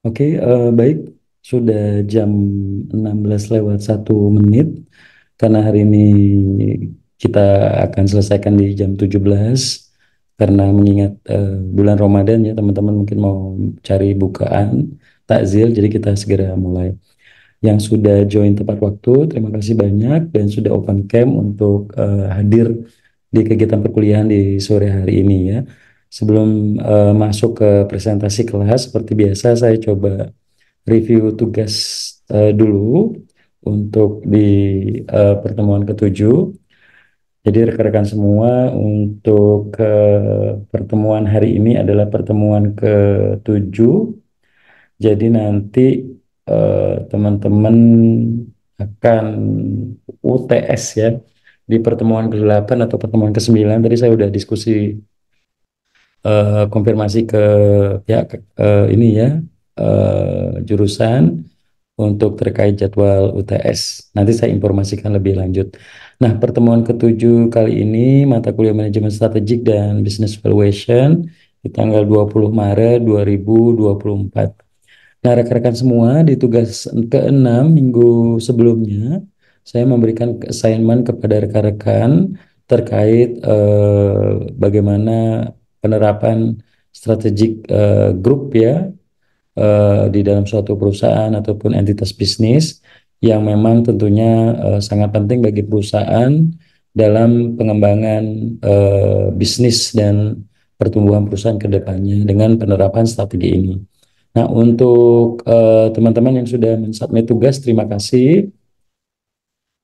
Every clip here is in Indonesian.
Oke, baik. Sudah jam 16 lewat 1 menit. Karena hari ini kita akan selesaikan di jam 17. Karena mengingat bulan Ramadan ya, teman-teman mungkin mau cari bukaan takjil, jadi kita segera mulai. Yang sudah join tepat waktu, terima kasih banyak dan sudah open cam untuk hadir di kegiatan perkuliahan di sore hari ini ya. Sebelum masuk ke presentasi kelas, seperti biasa saya coba review tugas dulu untuk di pertemuan ketujuh. Jadi rekan-rekan semua untuk pertemuan hari ini adalah pertemuan ketujuh. Jadi nanti teman-teman akan UTS ya di pertemuan ke-8 atau pertemuan ke-9. Tadi saya udah diskusi konfirmasi ke ya ini ya jurusan untuk terkait jadwal UTS. Nanti saya informasikan lebih lanjut. Nah, pertemuan ketujuh kali ini mata kuliah manajemen strategik dan business valuation di tanggal 20 Maret 2024. Nah, rekan-rekan semua di tugas ke-6 minggu sebelumnya, saya memberikan assignment kepada rekan-rekan terkait bagaimana penerapan strategik grup ya di dalam suatu perusahaan ataupun entitas bisnis yang memang tentunya sangat penting bagi perusahaan dalam pengembangan bisnis dan pertumbuhan perusahaan ke depannya dengan penerapan strategi ini. Nah, untuk teman-teman yang sudah mensubmit tugas, terima kasih.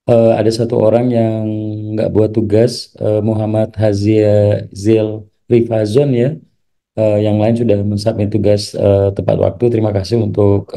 Ada satu orang yang nggak buat tugas, Muhammad Hazia Zil Rifazon ya. Yang lain sudah mensubmit tugas tepat waktu. Terima kasih untuk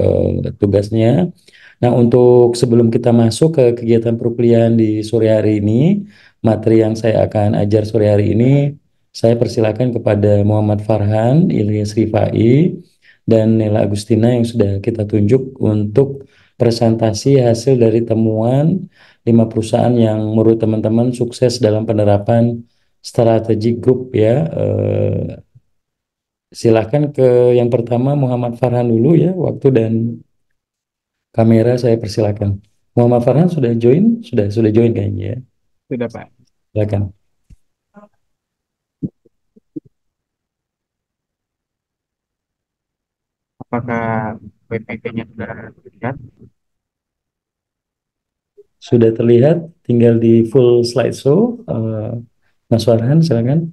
tugasnya. Nah, untuk sebelum kita masuk ke kegiatan perkuliahan di sore hari ini, materi yang saya akan ajar sore hari ini, saya persilakan kepada Muhammad Farhan, Ilyas Rifai, dan Nela Agustina yang sudah kita tunjuk untuk presentasi hasil dari temuan 5 perusahaan yang menurut teman-teman sukses dalam penerapan strategi grup ya. Silakan ke yang pertama Muhammad Farhan dulu ya, waktu dan kamera saya persilakan. Muhammad Farhan sudah join? Sudah join kayaknya ya. Sudah, Pak. Silakan. Apakah PPT-nya sudah terlihat? Sudah terlihat, tinggal di full slideshow. Mas Farhan silakan.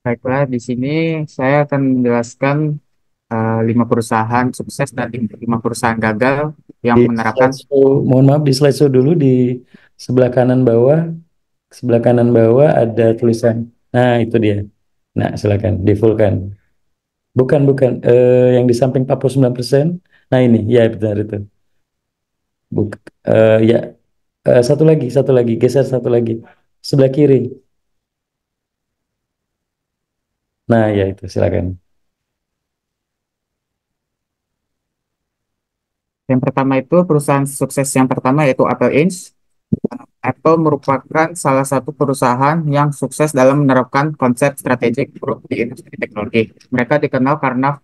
Baiklah, di sini saya akan menjelaskan 5 perusahaan sukses dan 5 perusahaan gagal yang Di menerapkan. slideshow, mohon maaf, di slideshow dulu di sebelah kanan bawah, sebelah kanan bawah ada tulisan. Nah, itu dia. Nah, silakan di fullkan. Bukan yang di samping 49%. Nah, ini ya benar itu. Buk, ya, satu lagi, geser satu lagi, sebelah kiri. Nah, ya itu, silakan. Yang pertama itu perusahaan sukses yang pertama yaitu Apple Inc. Apple merupakan salah satu perusahaan yang sukses dalam menerapkan konsep strategik grup di industri teknologi. Mereka dikenal karena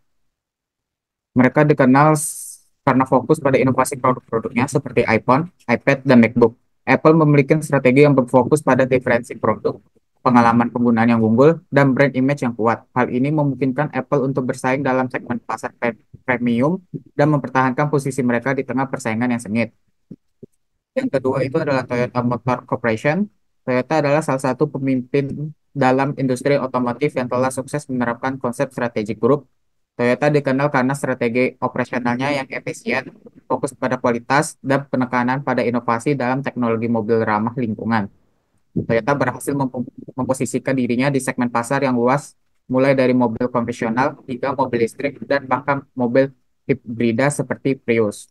fokus pada inovasi produk-produknya seperti iPhone, iPad, dan MacBook. Apple memiliki strategi yang berfokus pada diferensi produk, pengalaman penggunaan yang unggul, dan brand image yang kuat. Hal ini memungkinkan Apple untuk bersaing dalam segmen pasar premium dan mempertahankan posisi mereka di tengah persaingan yang sengit. Yang kedua itu adalah Toyota Motor Corporation. Toyota adalah salah satu pemimpin dalam industri otomotif yang telah sukses menerapkan konsep strategic group. Toyota dikenal karena strategi operasionalnya yang efisien, fokus pada kualitas, dan penekanan pada inovasi dalam teknologi mobil ramah lingkungan. Toyota berhasil memposisikan dirinya di segmen pasar yang luas, mulai dari mobil konvensional hingga mobil listrik dan bahkan mobil hibrida seperti Prius.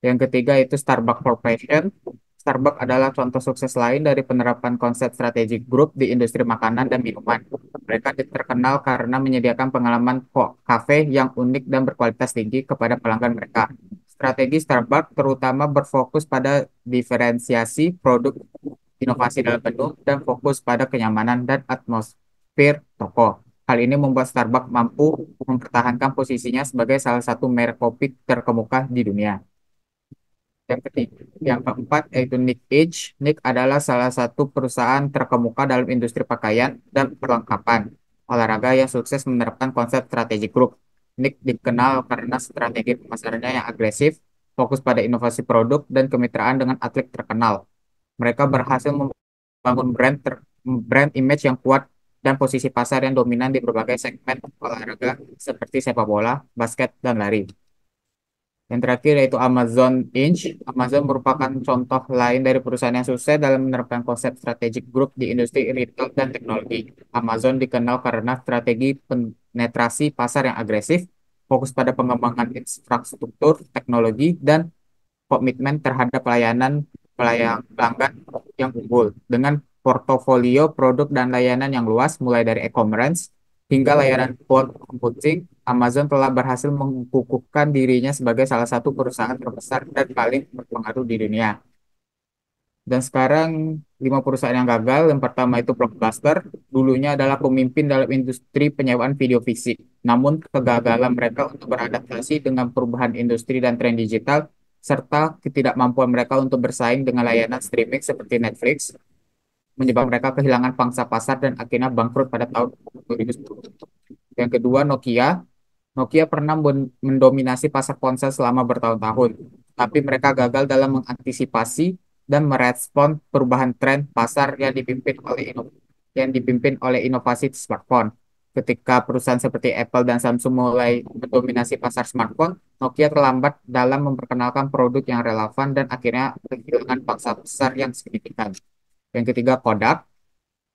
Yang ketiga itu Starbucks Corporation. Starbucks adalah contoh sukses lain dari penerapan konsep strategic group di industri makanan dan minuman. Mereka terkenal karena menyediakan pengalaman kafe yang unik dan berkualitas tinggi kepada pelanggan mereka. Strategi Starbucks terutama berfokus pada diferensiasi produk, inovasi dalam menu, dan fokus pada kenyamanan dan atmosfer toko. Hal ini membuat Starbucks mampu mempertahankan posisinya sebagai salah satu merek kopi terkemuka di dunia. Yang ketiga, yang keempat yaitu Nick Age. Nick adalah salah satu perusahaan terkemuka dalam industri pakaian dan perlengkapan olahraga yang sukses menerapkan konsep strategic group. Nick dikenal karena strategi pemasarannya yang agresif, fokus pada inovasi produk dan kemitraan dengan atlet terkenal. Mereka berhasil membangun brand image yang kuat dan posisi pasar yang dominan di berbagai segmen olahraga seperti sepak bola, basket, dan lari. Yang terakhir yaitu Amazon Inc. Amazon merupakan contoh lain dari perusahaan yang sukses dalam menerapkan konsep strategic group di industri retail dan teknologi. Amazon dikenal karena strategi penetrasi pasar yang agresif, fokus pada pengembangan infrastruktur, teknologi, dan komitmen terhadap pelayan pelanggan yang unggul dengan portofolio produk dan layanan yang luas mulai dari e-commerce hingga layanan cloud computing. Amazon telah berhasil mengukuhkan dirinya sebagai salah satu perusahaan terbesar dan paling berpengaruh di dunia. Dan sekarang 5 perusahaan yang gagal. Yang pertama itu Blockbuster. Dulunya adalah pemimpin dalam industri penyewaan video fisik. Namun kegagalan mereka untuk beradaptasi dengan perubahan industri dan tren digital, serta ketidakmampuan mereka untuk bersaing dengan layanan streaming seperti Netflix, menyebabkan mereka kehilangan pangsa pasar dan akhirnya bangkrut pada tahun 2010. Yang kedua, Nokia. Nokia pernah mendominasi pasar ponsel selama bertahun-tahun, tapi mereka gagal dalam mengantisipasi dan merespon perubahan tren pasar yang dipimpin oleh inovasi smartphone. Ketika perusahaan seperti Apple dan Samsung mulai mendominasi pasar smartphone, Nokia terlambat dalam memperkenalkan produk yang relevan dan akhirnya kehilangan pangsa pasar yang signifikan. Yang ketiga, Kodak.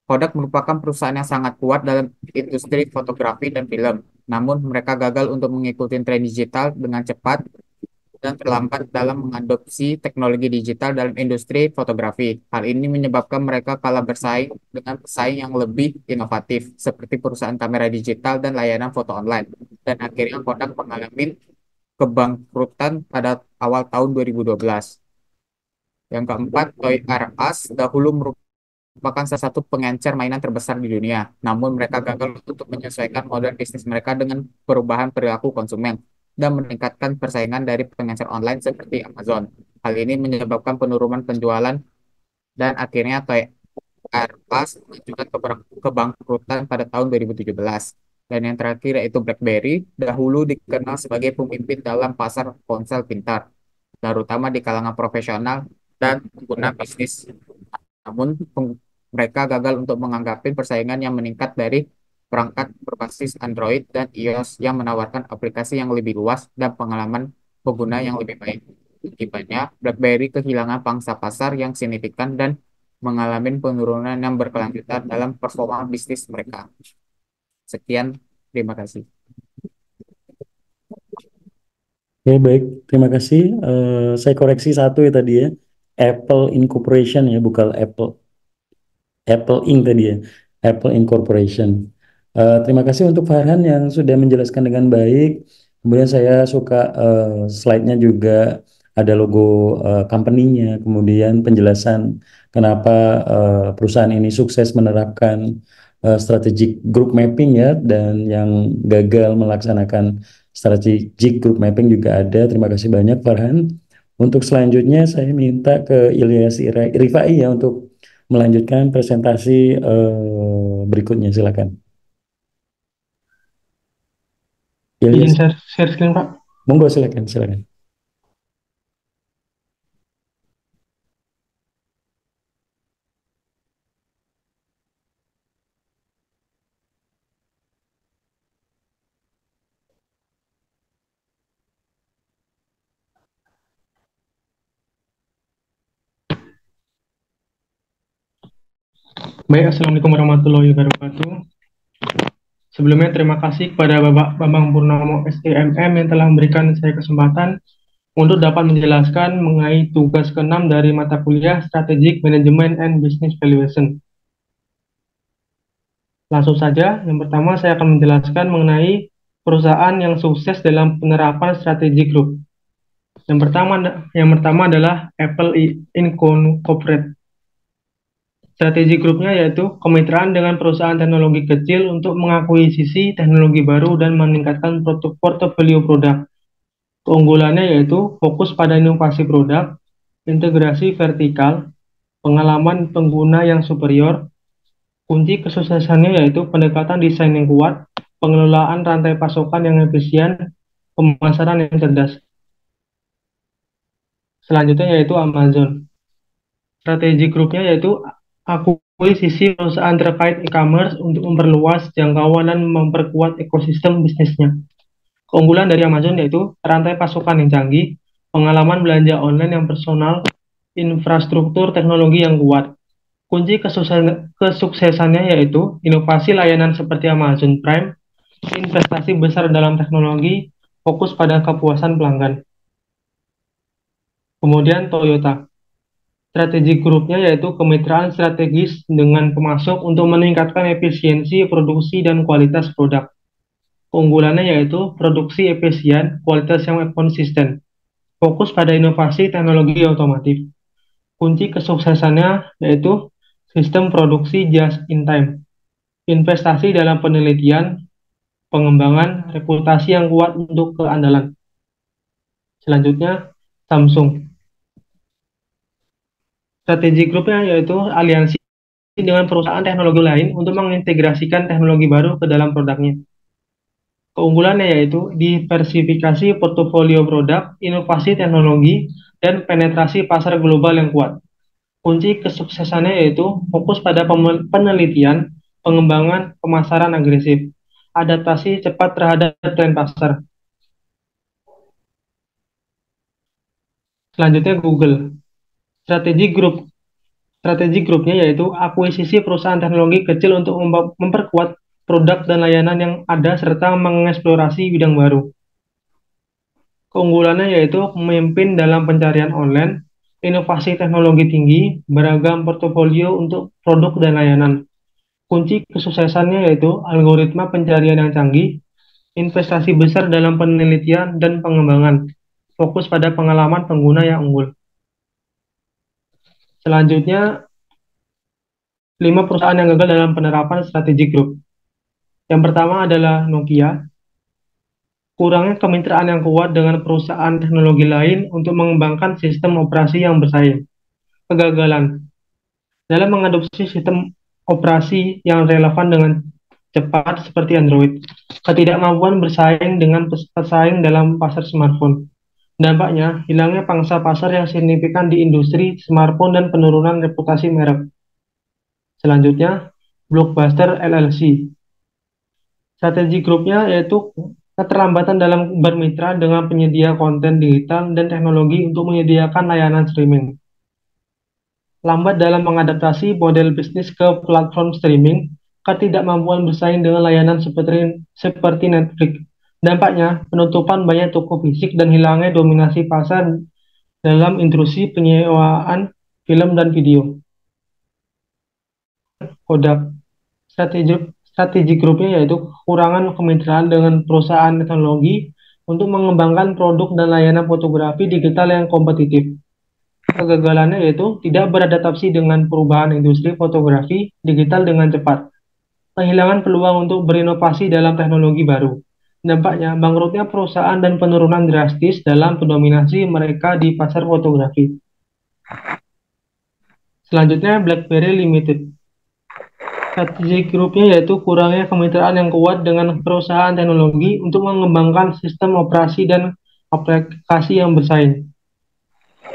Kodak merupakan perusahaan yang sangat kuat dalam industri fotografi dan film. Namun, mereka gagal untuk mengikuti tren digital dengan cepat dan terlambat dalam mengadopsi teknologi digital dalam industri fotografi. Hal ini menyebabkan mereka kalah bersaing dengan pesaing yang lebih inovatif, seperti perusahaan kamera digital dan layanan foto online. Dan akhirnya Kodak mengalami kebangkrutan pada awal tahun 2012. Yang keempat, Toys R Us dahulu merupakan salah satu pengencer mainan terbesar di dunia. Namun mereka gagal untuk menyesuaikan model bisnis mereka dengan perubahan perilaku konsumen dan meningkatkan persaingan dari pengencer online seperti Amazon. Hal ini menyebabkan penurunan penjualan dan akhirnya Toys R Us mengajukan kebangkrutan pada tahun 2017. Dan yang terakhir yaitu BlackBerry, dahulu dikenal sebagai pemimpin dalam pasar ponsel pintar, terutama di kalangan profesional dan pengguna bisnis. Namun, mereka gagal untuk menanggapi persaingan yang meningkat dari perangkat berbasis Android dan iOS yang menawarkan aplikasi yang lebih luas dan pengalaman pengguna yang lebih baik. Akibatnya, BlackBerry kehilangan pangsa pasar yang signifikan dan mengalami penurunan yang berkelanjutan dalam performa bisnis mereka. Sekian, terima kasih. Oke, baik. Terima kasih. Saya koreksi satu ya tadi ya. Apple Incorporation ya, bukan Apple. Apple Inc. tadi ya. Apple Incorporation. Terima kasih untuk Farhan yang sudah menjelaskan dengan baik. Kemudian saya suka slide-nya juga ada logo company-nya, kemudian penjelasan kenapa perusahaan ini sukses menerapkan strategic group mapping ya, dan yang gagal melaksanakan strategic group mapping juga ada. Terima kasih banyak Farhan. Untuk selanjutnya saya minta ke Ilyas Rifai ya untuk melanjutkan presentasi berikutnya. Silakan. Izin Ilyas, share screen, Pak. monggo silakan, silakan. Baik, Assalamualaikum warahmatullahi wabarakatuh. Sebelumnya terima kasih kepada Bapak Bambang Purnomo STMM yang telah memberikan saya kesempatan untuk dapat menjelaskan mengenai tugas ke-6 dari mata kuliah Strategic Management and Business Valuation. Langsung saja, yang pertama saya akan menjelaskan mengenai perusahaan yang sukses dalam penerapan strategi group. Yang pertama adalah Apple Incorporated. Strategi grupnya yaitu kemitraan dengan perusahaan teknologi kecil untuk mengakuisisi teknologi baru dan meningkatkan portofolio produk. Keunggulannya yaitu fokus pada inovasi produk, integrasi vertikal, pengalaman pengguna yang superior. Kunci kesuksesannya yaitu pendekatan desain yang kuat, pengelolaan rantai pasokan yang efisien, pemasaran yang cerdas. Selanjutnya yaitu Amazon. Strategi grupnya yaitu akuisisi perusahaan terkait e-commerce untuk memperluas jangkauan dan memperkuat ekosistem bisnisnya. Keunggulan dari Amazon yaitu rantai pasokan yang canggih, pengalaman belanja online yang personal, infrastruktur teknologi yang kuat. Kunci kesuksesannya yaitu inovasi layanan seperti Amazon Prime, investasi besar dalam teknologi, fokus pada kepuasan pelanggan. Kemudian Toyota. Strategi grupnya yaitu kemitraan strategis dengan pemasok untuk meningkatkan efisiensi produksi dan kualitas produk. Keunggulannya yaitu produksi efisien, kualitas yang konsisten, fokus pada inovasi teknologi otomotif. Kunci kesuksesannya yaitu sistem produksi just in time, investasi dalam penelitian, pengembangan, reputasi yang kuat untuk keandalan. Selanjutnya, Samsung. Strategi grupnya yaitu aliansi dengan perusahaan teknologi lain untuk mengintegrasikan teknologi baru ke dalam produknya. Keunggulannya yaitu diversifikasi portofolio produk, inovasi teknologi, dan penetrasi pasar global yang kuat. Kunci kesuksesannya yaitu fokus pada penelitian, pengembangan, pemasaran agresif, adaptasi cepat terhadap tren pasar. Selanjutnya Google. Strategi grupnya yaitu akuisisi perusahaan teknologi kecil untuk memperkuat produk dan layanan yang ada serta mengeksplorasi bidang baru. Keunggulannya yaitu memimpin dalam pencarian online, inovasi teknologi tinggi, beragam portofolio untuk produk dan layanan. Kunci kesuksesannya yaitu algoritma pencarian yang canggih, investasi besar dalam penelitian dan pengembangan, fokus pada pengalaman pengguna yang unggul. Selanjutnya, 5 perusahaan yang gagal dalam penerapan strategi grup. Yang pertama adalah Nokia. Kurangnya kemitraan yang kuat dengan perusahaan teknologi lain untuk mengembangkan sistem operasi yang bersaing. Kegagalan dalam mengadopsi sistem operasi yang relevan dengan cepat seperti Android. Ketidakmampuan bersaing dengan pesaing dalam pasar smartphone. Dampaknya, hilangnya pangsa pasar yang signifikan di industri smartphone dan penurunan reputasi merek. Selanjutnya, Blockbuster LLC. Strategi grupnya yaitu keterlambatan dalam bermitra dengan penyedia konten digital dan teknologi untuk menyediakan layanan streaming. Lambat dalam mengadaptasi model bisnis ke platform streaming, ketidakmampuan bersaing dengan layanan seperti Netflix. Dampaknya, penutupan banyak toko fisik dan hilangnya dominasi pasar dalam industri penyewaan film dan video. Kodak. Strategi grupnya yaitu kekurangan kemitraan dengan perusahaan teknologi untuk mengembangkan produk dan layanan fotografi digital yang kompetitif. Kegagalannya yaitu tidak beradaptasi dengan perubahan industri fotografi digital dengan cepat. Kehilangan peluang untuk berinovasi dalam teknologi baru. Dampaknya, bangkrutnya perusahaan dan penurunan drastis dalam pendominasi mereka di pasar fotografi. Selanjutnya, BlackBerry Limited. Strategi grupnya yaitu kurangnya kemitraan yang kuat dengan perusahaan teknologi untuk mengembangkan sistem operasi dan aplikasi yang bersaing.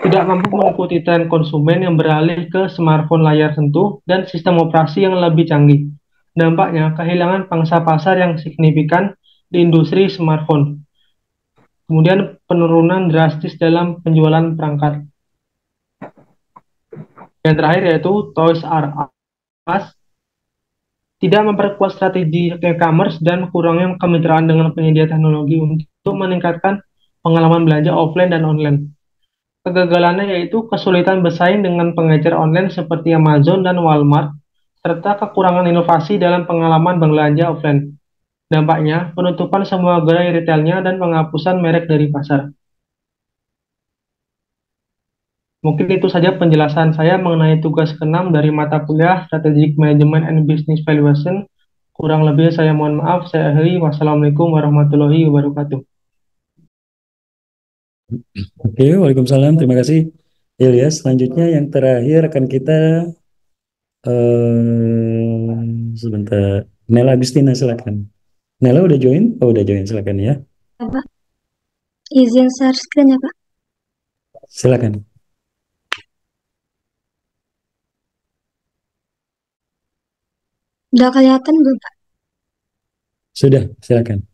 Tidak mampu mengikuti tren konsumen yang beralih ke smartphone layar sentuh dan sistem operasi yang lebih canggih. Dampaknya, kehilangan pangsa pasar yang signifikan di industri smartphone. Kemudian penurunan drastis dalam penjualan perangkat. Yang terakhir yaitu Toys R Us. Tidak memperkuat strategi e-commerce dan kurangnya kemitraan dengan penyedia teknologi untuk meningkatkan pengalaman belanja offline dan online. Kegagalannya yaitu kesulitan bersaing dengan pengecer online seperti Amazon dan Walmart, serta kekurangan inovasi dalam pengalaman belanja offline. Dampaknya, penutupan semua gerai retailnya dan penghapusan merek dari pasar. Mungkin itu saja penjelasan saya mengenai tugas ke-6 dari mata kuliah Strategic Management and Business Valuation. Kurang lebih saya mohon maaf. Saya akhiri. Wassalamualaikum warahmatullahi wabarakatuh. Oke, Waalaikumsalam. Terima kasih, Ilyas. Selanjutnya yang terakhir akan kita sebentar. Nela Agustina, silakan. Nela udah join? Oh, udah join. Silakan ya. Pak, izin share screen ya Pak. Silakan. Udah kelihatan belum Pak? Sudah, silakan.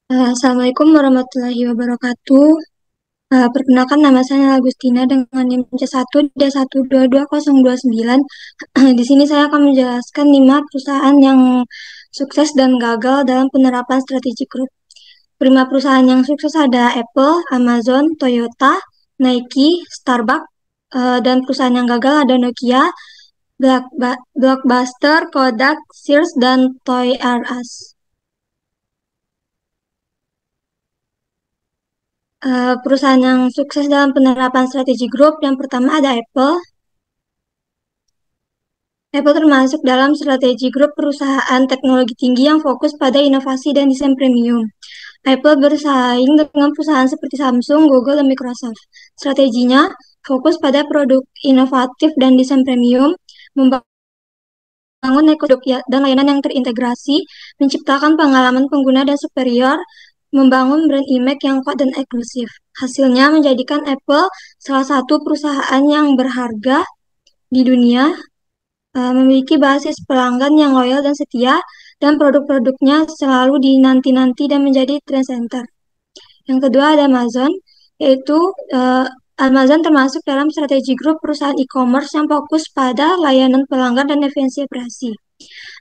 Assalamualaikum warahmatullahi wabarakatuh. Perkenalkan nama saya Agustina dengan NIM C1D122029. Di sini saya akan menjelaskan 5 perusahaan yang sukses dan gagal dalam penerapan strategi grup. 5 perusahaan yang sukses ada Apple, Amazon, Toyota, Nike, Starbucks, dan perusahaan yang gagal ada Nokia, Blockbuster, Kodak, Sears, dan Toys R Us. Perusahaan yang sukses dalam penerapan strategi grup, yang pertama ada Apple. Apple termasuk dalam strategi grup perusahaan teknologi tinggi yang fokus pada inovasi dan desain premium. Apple bersaing dengan perusahaan seperti Samsung, Google, dan Microsoft. Strateginya fokus pada produk inovatif dan desain premium, membangun produk dan layanan yang terintegrasi, menciptakan pengalaman pengguna dan superior, membangun brand image yang kuat dan eksklusif. Hasilnya menjadikan Apple salah satu perusahaan yang berharga di dunia, memiliki basis pelanggan yang loyal dan setia, dan produk-produknya selalu dinanti-nanti dan menjadi trend center. Yang kedua ada Amazon, yaitu Amazon termasuk dalam strategi grup perusahaan e-commerce yang fokus pada layanan pelanggan dan efisiensi operasi.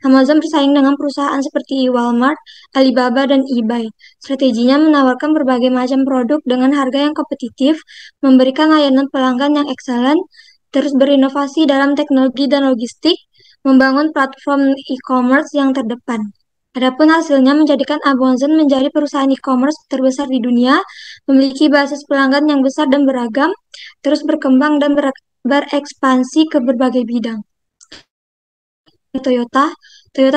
Amazon bersaing dengan perusahaan seperti Walmart, Alibaba, dan eBay. Strateginya menawarkan berbagai macam produk dengan harga yang kompetitif, memberikan layanan pelanggan yang excellent, terus berinovasi dalam teknologi dan logistik, membangun platform e-commerce yang terdepan. Adapun hasilnya menjadikan Amazon menjadi perusahaan e-commerce terbesar di dunia, memiliki basis pelanggan yang besar dan beragam, terus berkembang dan berekspansi ke berbagai bidang. Toyota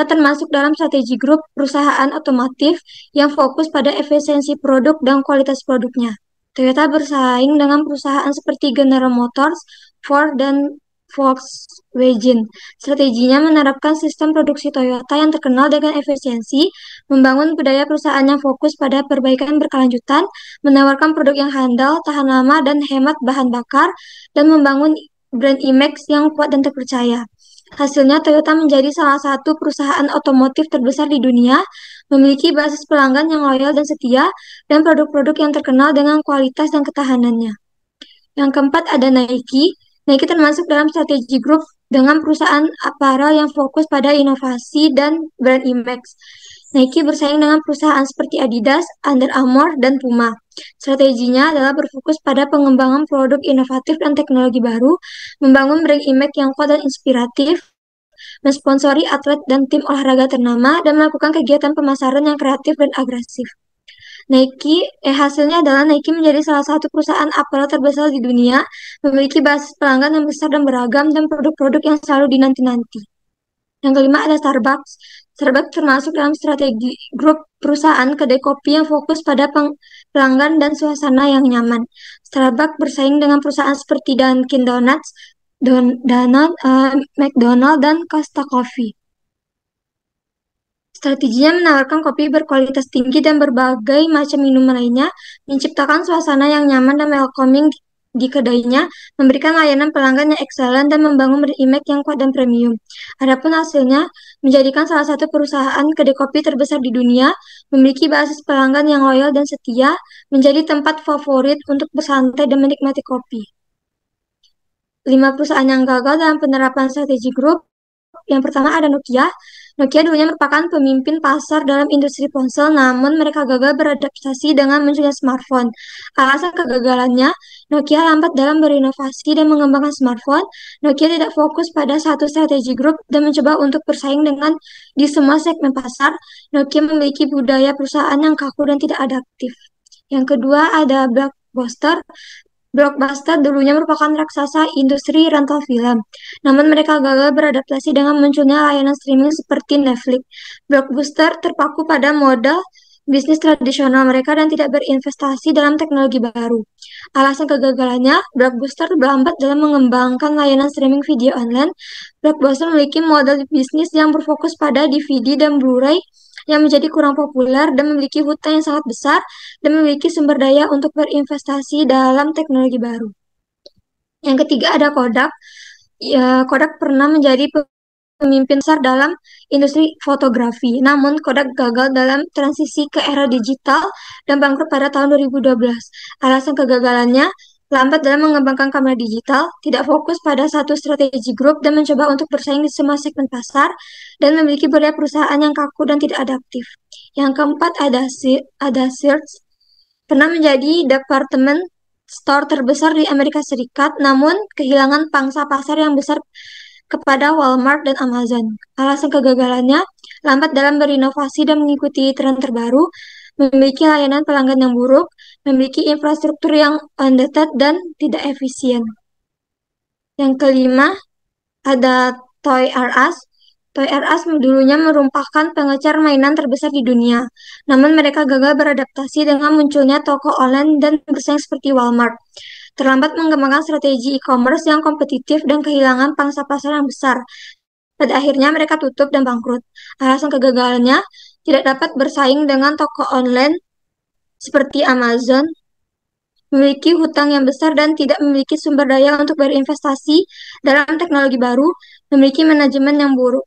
termasuk dalam strategi grup perusahaan otomotif yang fokus pada efisiensi produk dan kualitas produknya. Toyota bersaing dengan perusahaan seperti General Motors, Ford, dan Volkswagen. Strateginya menerapkan sistem produksi Toyota yang terkenal dengan efisiensi, membangun budaya perusahaan yang fokus pada perbaikan berkelanjutan, menawarkan produk yang handal, tahan lama, dan hemat bahan bakar, dan membangun brand image yang kuat dan terpercaya. Hasilnya, Toyota menjadi salah satu perusahaan otomotif terbesar di dunia, memiliki basis pelanggan yang loyal dan setia, dan produk-produk yang terkenal dengan kualitas dan ketahanannya. Yang keempat ada Nike. Nike termasuk dalam strategi grup dengan perusahaan apparel yang fokus pada inovasi dan brand image. Nike bersaing dengan perusahaan seperti Adidas, Under Armour, dan Puma. Strateginya adalah berfokus pada pengembangan produk inovatif dan teknologi baru, membangun brand image yang kuat dan inspiratif, mensponsori atlet dan tim olahraga ternama, dan melakukan kegiatan pemasaran yang kreatif dan agresif. Hasilnya adalah Nike menjadi salah satu perusahaan apparel terbesar di dunia, memiliki basis pelanggan yang besar dan beragam, dan produk-produk yang selalu dinanti-nanti. Yang kelima ada Starbucks. Starbucks termasuk dalam strategi grup perusahaan kedai kopi yang fokus pada pelanggan dan suasana yang nyaman. Starbucks bersaing dengan perusahaan seperti Dunkin' Donuts, McDonald, dan Costa Coffee. Strateginya menawarkan kopi berkualitas tinggi dan berbagai macam minuman lainnya, menciptakan suasana yang nyaman dan welcoming di kedainya, memberikan layanan pelanggan yang excellent, dan membangun brand image yang kuat dan premium. Adapun hasilnya menjadikan salah satu perusahaan kedai kopi terbesar di dunia, memiliki basis pelanggan yang loyal dan setia, menjadi tempat favorit untuk bersantai dan menikmati kopi. 5 perusahaan yang gagal dalam penerapan strategi grup. Yang pertama ada Nokia. Nokia dulunya merupakan pemimpin pasar dalam industri ponsel, namun mereka gagal beradaptasi dengan munculnya smartphone. Alasan kegagalannya, Nokia lambat dalam berinovasi dan mengembangkan smartphone. Nokia tidak fokus pada satu strategi grup dan mencoba untuk bersaing dengan di semua segmen pasar. Nokia memiliki budaya perusahaan yang kaku dan tidak adaptif. Yang kedua ada Blockbuster. Blockbuster dulunya merupakan raksasa industri rental film, namun mereka gagal beradaptasi dengan munculnya layanan streaming seperti Netflix. Blockbuster terpaku pada modal bisnis tradisional mereka dan tidak berinvestasi dalam teknologi baru. Alasan kegagalannya, Blockbuster lambat dalam mengembangkan layanan streaming video online. Blockbuster memiliki model bisnis yang berfokus pada DVD dan Blu-ray yang menjadi kurang populer dan memiliki hutang yang sangat besar dan memiliki sumber daya untuk berinvestasi dalam teknologi baru. Yang ketiga ada Kodak. Ya, Kodak pernah menjadi pemimpin besar dalam industri fotografi. Namun, Kodak gagal dalam transisi ke era digital dan bangkrut pada tahun 2012. Alasan kegagalannya, lambat dalam mengembangkan kamera digital, tidak fokus pada satu strategi grup dan mencoba untuk bersaing di semua segmen pasar, dan memiliki budaya perusahaan yang kaku dan tidak adaptif. Yang keempat ada Sears, pernah menjadi departemen store terbesar di Amerika Serikat, namun kehilangan pangsa pasar yang besar kepada Walmart dan Amazon. Alasan kegagalannya, lambat dalam berinovasi dan mengikuti tren terbaru, memiliki layanan pelanggan yang buruk, memiliki infrastruktur yang outdated dan tidak efisien. Yang kelima, ada Toys R Us. Toys R Us dulunya merupakan pengecar mainan terbesar di dunia. Namun mereka gagal beradaptasi dengan munculnya toko online dan bersaing seperti Walmart. Terlambat mengembangkan strategi e-commerce yang kompetitif dan kehilangan pangsa pasar yang besar. Pada akhirnya mereka tutup dan bangkrut. Alasan kegagalannya, tidak dapat bersaing dengan toko online seperti Amazon, memiliki hutang yang besar dan tidak memiliki sumber daya untuk berinvestasi dalam teknologi baru, memiliki manajemen yang buruk.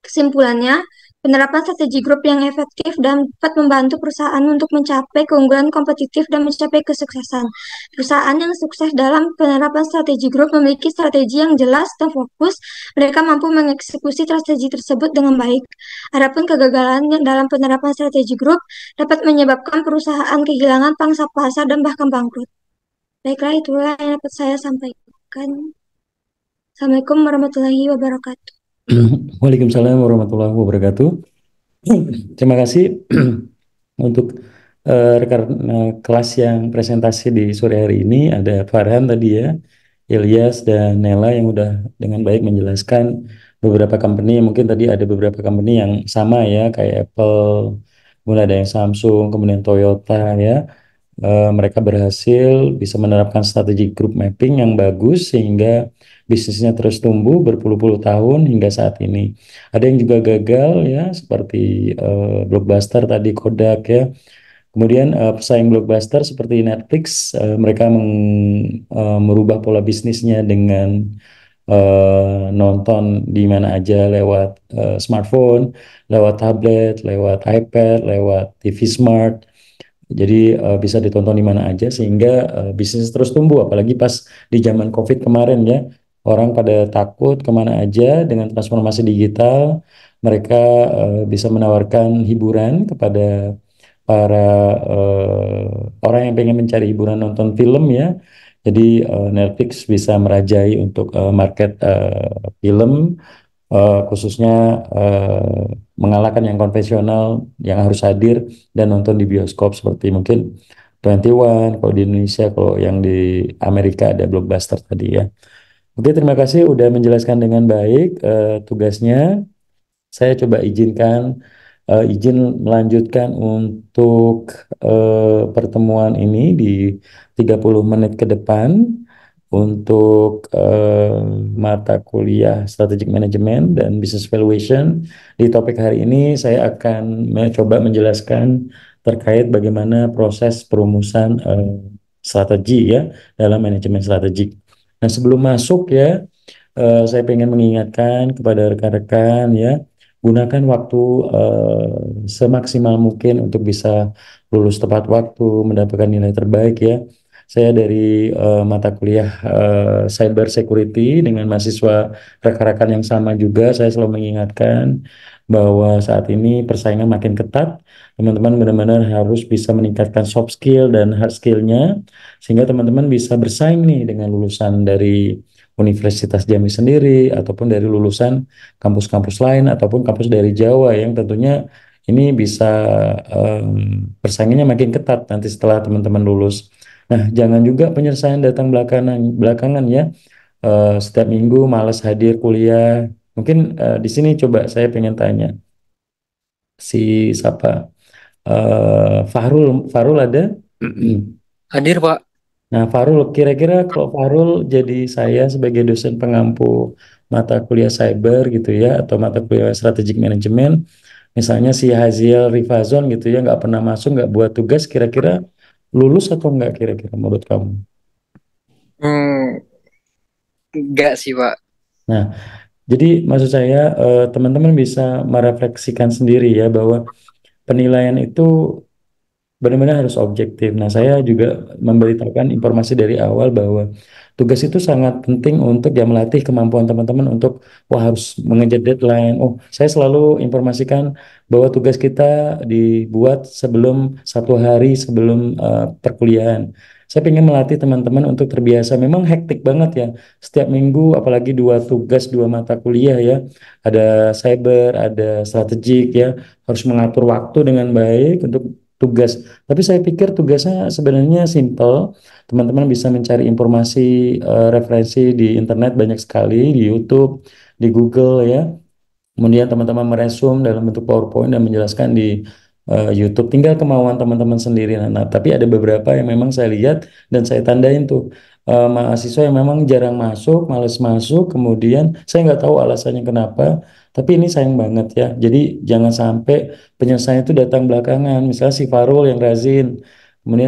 Kesimpulannya, penerapan strategi grup yang efektif dapat membantu perusahaan untuk mencapai keunggulan kompetitif dan mencapai kesuksesan. Perusahaan yang sukses dalam penerapan strategi grup memiliki strategi yang jelas dan fokus. Mereka mampu mengeksekusi strategi tersebut dengan baik. Adapun kegagalan dalam penerapan strategi grup dapat menyebabkan perusahaan kehilangan pangsa pasar dan bahkan bangkrut. Baiklah, itulah yang dapat saya sampaikan. Assalamualaikum warahmatullahi wabarakatuh. Waalaikumsalam warahmatullahi wabarakatuh. Terima kasih untuk rekan kelas yang presentasi di sore hari ini. Ada Farhan tadi ya, Ilyas dan Nela yang udah dengan baik menjelaskan beberapa company. Mungkin tadi ada beberapa company yang sama ya, kayak Apple, kemudian ada yang Samsung, kemudian Toyota ya. Mereka berhasil bisa menerapkan strategi group mapping yang bagus sehingga bisnisnya terus tumbuh berpuluh-puluh tahun hingga saat ini. Ada yang juga gagal ya seperti Blockbuster tadi, Kodak ya. Kemudian pesaing Blockbuster seperti Netflix, mereka merubah pola bisnisnya dengan nonton di mana aja lewat smartphone, lewat tablet, lewat iPad, lewat TV smart. Jadi bisa ditonton di mana aja sehingga bisnis terus tumbuh. Apalagi pas di zaman COVID kemarin ya, orang pada takut kemana aja dengan transformasi digital. Mereka bisa menawarkan hiburan kepada para orang yang pengen mencari hiburan nonton film ya. Jadi Netflix bisa merajai untuk market film khususnya mengalahkan yang konvensional yang harus hadir dan nonton di bioskop seperti mungkin 21 kalau di Indonesia, kalau yang di Amerika ada Blockbuster tadi ya. Oke, terima kasih udah menjelaskan dengan baik tugasnya. Saya coba izin melanjutkan untuk pertemuan ini di 30 menit ke depan untuk mata kuliah Strategic Management dan Business Valuation. Di topik hari ini saya akan mencoba menjelaskan terkait bagaimana proses perumusan strategi ya dalam manajemen strategik. Nah, sebelum masuk ya, saya ingin mengingatkan kepada rekan-rekan ya, gunakan waktu semaksimal mungkin untuk bisa lulus tepat waktu, mendapatkan nilai terbaik ya. Saya dari mata kuliah Cyber Security dengan mahasiswa rekan-rekan yang sama juga, saya selalu mengingatkan bahwa saat ini persaingan makin ketat. Teman-teman benar-benar harus bisa meningkatkan soft skill dan hard skill-nya, sehingga teman-teman bisa bersaing nih dengan lulusan dari Universitas Jambi sendiri, ataupun dari lulusan kampus-kampus lain, ataupun kampus dari Jawa yang tentunya ini bisa persaingannya makin ketat nanti setelah teman-teman lulus. Nah, jangan juga penyelesaian datang belakangan ya. Setiap minggu malas hadir kuliah. Mungkin di sini coba saya pengen tanya si siapa? Farul ada? Hadir, Pak. Nah, Farul, kira-kira kalau Farul jadi saya sebagai dosen pengampu mata kuliah cyber gitu ya, atau mata kuliah strategic management, misalnya si Haziel Rifazon gitu ya, nggak pernah masuk, nggak buat tugas, kira-kira lulus atau nggak kira-kira menurut kamu? Hmm, enggak sih, Pak. Nah, jadi maksud saya teman-teman bisa merefleksikan sendiri ya bahwa penilaian itu benar-benar harus objektif. Nah, saya juga memberitakan informasi dari awal bahwa tugas itu sangat penting untuk ya melatih kemampuan teman-teman untuk wah harus mengejar deadline. Oh, saya selalu informasikan bahwa tugas kita dibuat sebelum 1 hari sebelum perkuliahan. Saya ingin melatih teman-teman untuk terbiasa. Memang hektik banget ya. Setiap minggu, apalagi 2 tugas, 2 mata kuliah ya. Ada cyber, ada strategik ya. Harus mengatur waktu dengan baik untuk tugas. Tapi saya pikir tugasnya sebenarnya simple. Teman-teman bisa mencari informasi referensi di internet banyak sekali, di YouTube, di Google ya. Kemudian teman-teman meresum dalam bentuk PowerPoint dan menjelaskan di YouTube. Tinggal kemauan teman-teman sendiri. Nah, tapi ada beberapa yang memang saya lihat dan saya tandain tuh mahasiswa yang memang jarang masuk, males masuk. Kemudian saya nggak tahu alasannya kenapa. Tapi ini sayang banget ya. Jadi jangan sampai penyelesaian itu datang belakangan. Misalnya si Farul yang rajin. Kemudian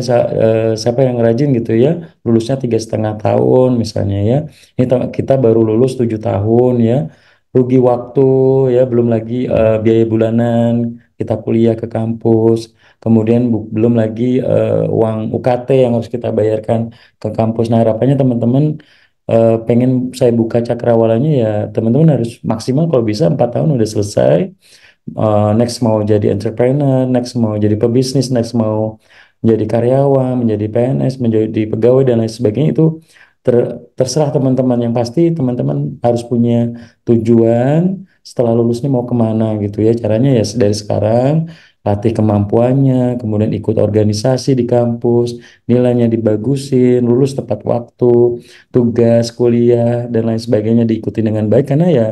siapa yang rajin gitu ya, lulusnya 3,5 tahun misalnya ya. Ini kita baru lulus 7 tahun ya, rugi waktu ya, belum lagi biaya bulanan kita kuliah ke kampus, kemudian belum lagi uang UKT yang harus kita bayarkan ke kampus. Nah, harapannya teman-teman pengen saya buka cakrawalanya ya, teman-teman harus maksimal kalau bisa 4 tahun udah selesai. Next mau jadi entrepreneur, next mau jadi pebisnis, next mau menjadi karyawan, menjadi PNS, menjadi pegawai dan lain sebagainya itu terserah teman-teman. Yang pasti teman-teman harus punya tujuan setelah lulus ini mau kemana gitu ya. Caranya ya dari sekarang latih kemampuannya, kemudian ikut organisasi di kampus, nilainya dibagusin, lulus tepat waktu, tugas kuliah dan lain sebagainya diikuti dengan baik karena ya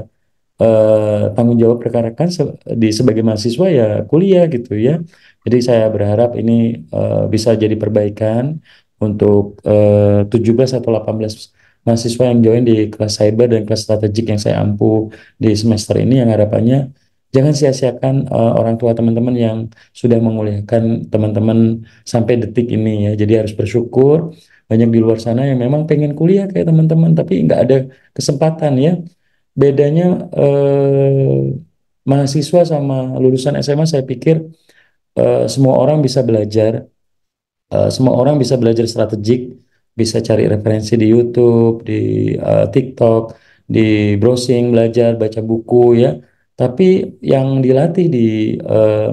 tanggung jawab rekan-rekan di sebagai mahasiswa ya kuliah gitu ya. Jadi saya berharap ini bisa jadi perbaikan untuk 17 atau 18 mahasiswa yang join di kelas cyber dan kelas strategik yang saya ampu di semester ini, yang harapannya jangan sia-siakan orang tua teman-teman yang sudah menguliakan teman-teman sampai detik ini ya. Jadi harus bersyukur, banyak di luar sana yang memang pengen kuliah kayak teman-teman tapi nggak ada kesempatan ya. Bedanya mahasiswa sama lulusan SMA, saya pikir semua orang bisa belajar. Semua orang bisa belajar strategik, bisa cari referensi di YouTube, di TikTok, di browsing, belajar, baca buku ya. Tapi yang dilatih di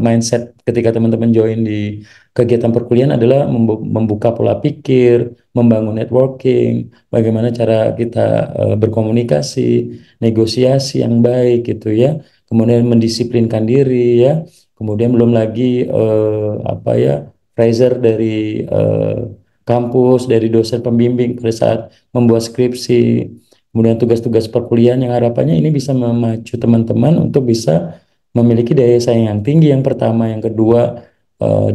mindset ketika teman-teman join di kegiatan perkuliahan adalah membuka pola pikir, membangun networking, bagaimana cara kita berkomunikasi, negosiasi yang baik gitu ya. Kemudian mendisiplinkan diri ya. Kemudian belum lagi apa ya, pressure dari eh, kampus, dari dosen pembimbing pada saat membuat skripsi, kemudian tugas-tugas perkuliahan yang harapannya ini bisa memacu teman-teman untuk bisa memiliki daya saing yang tinggi yang pertama, yang kedua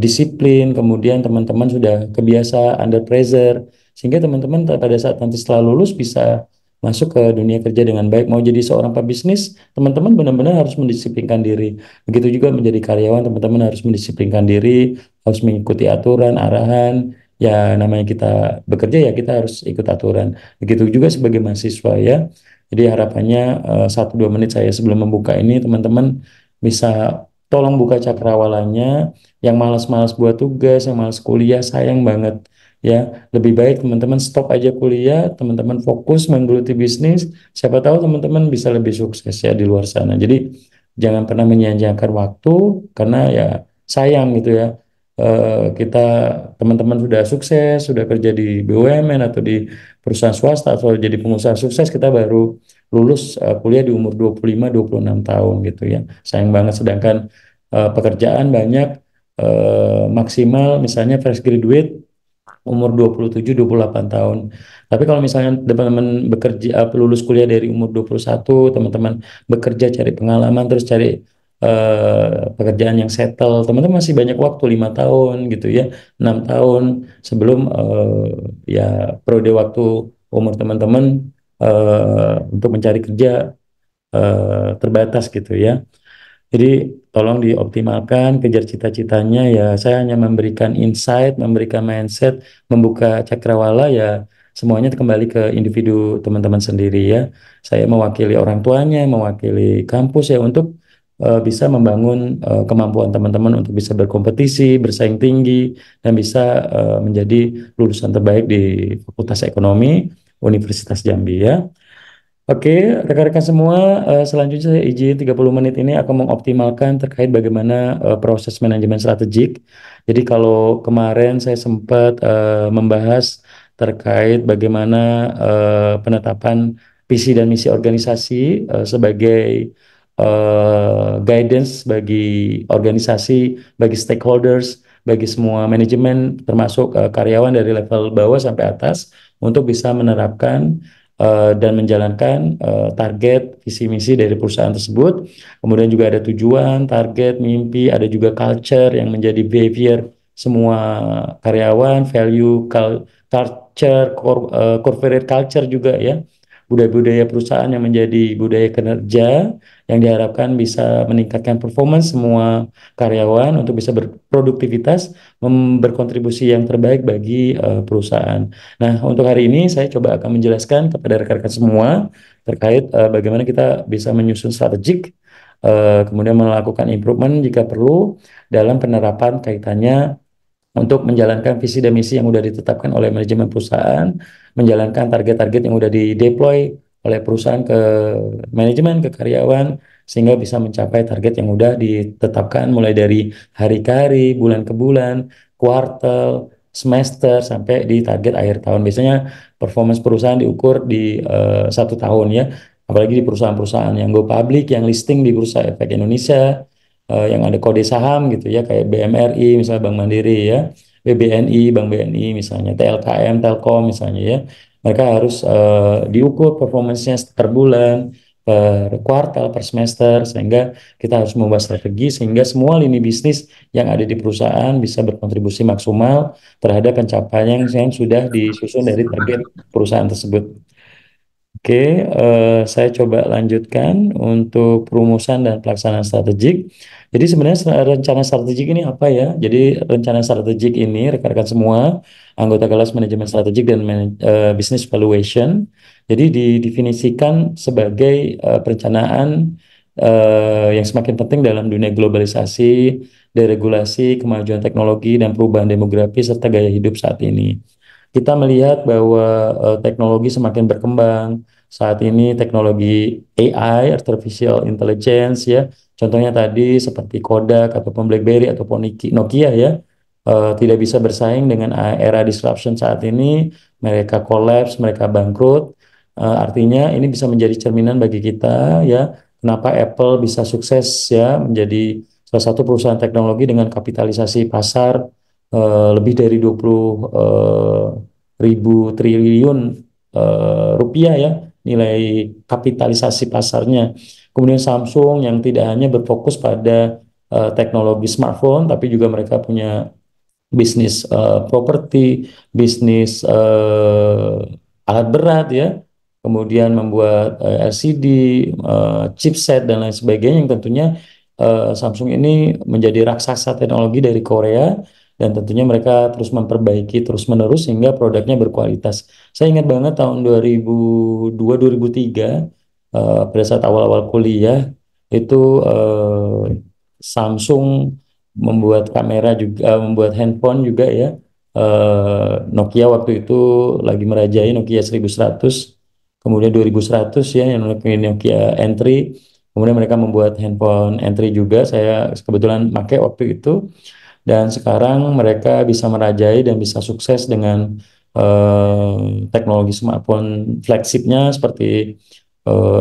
disiplin, kemudian teman-teman sudah kebiasa under pressure, sehingga teman-teman pada saat nanti setelah lulus bisa masuk ke dunia kerja dengan baik. Mau jadi seorang pebisnis, teman-teman benar-benar harus mendisiplinkan diri. Begitu juga menjadi karyawan, teman-teman harus mendisiplinkan diri, harus mengikuti aturan, arahan. Ya, namanya kita bekerja ya kita harus ikut aturan. Begitu juga sebagai mahasiswa ya. Jadi harapannya 1-2 menit saya sebelum membuka ini teman-teman bisa tolong buka cakrawalanya. Yang malas-malas buat tugas, yang malas kuliah, sayang banget ya. Lebih baik teman-teman stop aja kuliah, teman-teman fokus menggeluti bisnis. Siapa tahu teman-teman bisa lebih sukses ya di luar sana. Jadi jangan pernah menyia-nyiakan waktu karena ya sayang gitu ya. Kita teman-teman sudah sukses, sudah kerja di BUMN atau di perusahaan swasta atau jadi pengusaha sukses, kita baru lulus kuliah di umur 25-26 tahun gitu ya. Sayang banget, sedangkan pekerjaan banyak, maksimal misalnya fresh graduate umur 27-28 tahun. Tapi kalau misalnya teman-teman bekerja, lulus kuliah dari umur 21, teman-teman bekerja cari pengalaman terus cari pekerjaan yang settle, teman-teman masih banyak waktu 5 tahun gitu ya, 6 tahun sebelum ya periode waktu umur teman-teman untuk mencari kerja terbatas gitu ya. Jadi tolong dioptimalkan, kejar cita-citanya ya. Saya hanya memberikan insight, memberikan mindset, membuka cakrawala ya. Semuanya kembali ke individu teman-teman sendiri ya. Saya mewakili orang tuanya, mewakili kampus ya untuk bisa membangun kemampuan teman-teman untuk bisa berkompetisi, bersaing tinggi, dan bisa menjadi lulusan terbaik di Fakultas Ekonomi Universitas Jambi ya. Oke, rekan-rekan semua, selanjutnya saya izin 30 menit ini akan mengoptimalkan terkait bagaimana proses manajemen strategik. Jadi kalau kemarin saya sempat membahas terkait bagaimana penetapan visi dan misi organisasi sebagai guidance bagi organisasi, bagi stakeholders, bagi semua manajemen termasuk karyawan dari level bawah sampai atas untuk bisa menerapkan dan menjalankan target visi misi dari perusahaan tersebut. Kemudian juga ada tujuan, target, mimpi, ada juga culture yang menjadi behavior semua karyawan, value, culture, corporate culture juga ya. Budaya-budaya perusahaan yang menjadi budaya kinerja yang diharapkan bisa meningkatkan performance semua karyawan untuk bisa berproduktivitas, berkontribusi yang terbaik bagi perusahaan. Nah, untuk hari ini saya coba akan menjelaskan kepada rekan-rekan semua terkait bagaimana kita bisa menyusun strategik, kemudian melakukan improvement jika perlu dalam penerapan kaitannya untuk menjalankan visi dan misi yang sudah ditetapkan oleh manajemen perusahaan, menjalankan target-target yang sudah dideploy oleh perusahaan ke manajemen, ke karyawan, sehingga bisa mencapai target yang sudah ditetapkan mulai dari hari ke hari, bulan ke bulan, kuartal, semester, sampai di target akhir tahun. Biasanya performance perusahaan diukur di 1 tahun ya, apalagi di perusahaan-perusahaan yang go public, yang listing di Bursa Efek Indonesia, yang ada kode saham gitu ya, kayak BMRI misalnya, Bank Mandiri ya, BBNI, Bank BNI misalnya, TLKM, Telkom misalnya ya. Mereka harus diukur performance-nya per bulan, per kuartal, per semester, sehingga kita harus membuat strategi sehingga semua lini bisnis yang ada di perusahaan bisa berkontribusi maksimal terhadap pencapaian yang sudah disusun dari target perusahaan tersebut. Oke, saya coba lanjutkan untuk perumusan dan pelaksanaan strategik. Jadi sebenarnya rencana strategik ini apa ya? Jadi rencana strategik ini rekan-rekan semua, anggota kelas manajemen strategik dan business valuation. Jadi didefinisikan sebagai perencanaan yang semakin penting dalam dunia globalisasi, deregulasi, kemajuan teknologi, dan perubahan demografi serta gaya hidup saat ini. Kita melihat bahwa teknologi semakin berkembang. Saat ini teknologi AI, Artificial Intelligence ya, contohnya tadi seperti Kodak ataupun BlackBerry ataupun Nokia ya, tidak bisa bersaing dengan era disruption saat ini. Mereka collapse, mereka bangkrut. Artinya ini bisa menjadi cerminan bagi kita ya, kenapa Apple bisa sukses ya menjadi salah satu perusahaan teknologi dengan kapitalisasi pasar lebih dari 20 ribu triliun rupiah ya, nilai kapitalisasi pasarnya. Kemudian Samsung yang tidak hanya berfokus pada teknologi smartphone, tapi juga mereka punya bisnis properti, bisnis alat berat ya, kemudian membuat LCD, chipset dan lain sebagainya yang tentunya Samsung ini menjadi raksasa teknologi dari Korea dan tentunya mereka terus memperbaiki terus-menerus sehingga produknya berkualitas. Saya ingat banget tahun 2002-2003 pada saat awal-awal kuliah itu Samsung membuat kamera juga, membuat handphone juga ya. Nokia waktu itu lagi merajai Nokia 1100, kemudian 2100 ya yang Nokia N3, kemudian mereka membuat handphone N3 juga, saya kebetulan pakai waktu itu, dan sekarang mereka bisa merajai dan bisa sukses dengan teknologi smartphone flagshipnya seperti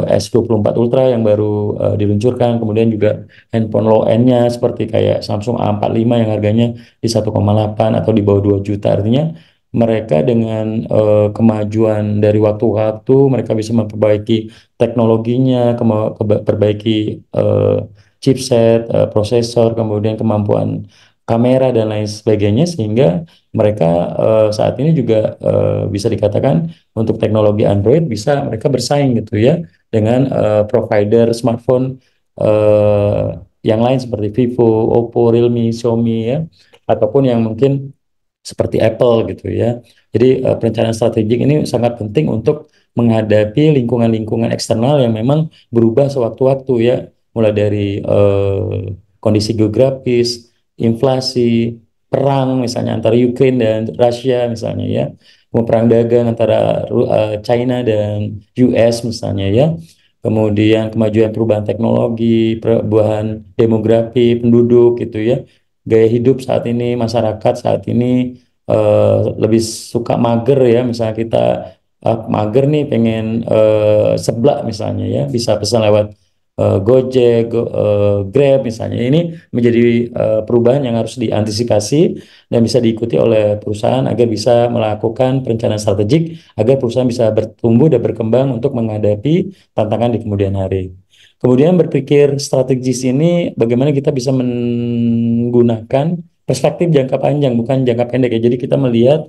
S24 Ultra yang baru diluncurkan, kemudian juga handphone low end-nya seperti kayak Samsung A45 yang harganya di 1,8 atau di bawah 2 juta. Artinya mereka dengan kemajuan dari waktu ke waktu, mereka bisa memperbaiki teknologinya, perbaiki chipset, prosesor, kemudian kemampuan kamera dan lain sebagainya, sehingga mereka saat ini juga bisa dikatakan untuk teknologi Android bisa mereka bersaing gitu ya dengan provider smartphone yang lain seperti Vivo, Oppo, Realme, Xiaomi ya, ataupun yang mungkin seperti Apple gitu ya. Jadi perencanaan strategik ini sangat penting untuk menghadapi lingkungan-lingkungan eksternal yang memang berubah sewaktu-waktu ya, mulai dari kondisi geografis, inflasi, perang misalnya antara Ukraine dan Rusia misalnya ya, kemudian perang dagang antara China dan US misalnya ya, kemudian kemajuan perubahan teknologi, perubahan demografi penduduk gitu ya, gaya hidup saat ini, masyarakat saat ini lebih suka mager ya, misalnya kita mager nih pengen seblak misalnya ya, bisa pesan lewat Gojek, Grab misalnya. Ini menjadi perubahan yang harus diantisipasi dan bisa diikuti oleh perusahaan agar bisa melakukan perencanaan strategik agar perusahaan bisa bertumbuh dan berkembang untuk menghadapi tantangan di kemudian hari. Kemudian berpikir strategis ini bagaimana kita bisa menggunakan perspektif jangka panjang bukan jangka pendek ya. Jadi kita melihat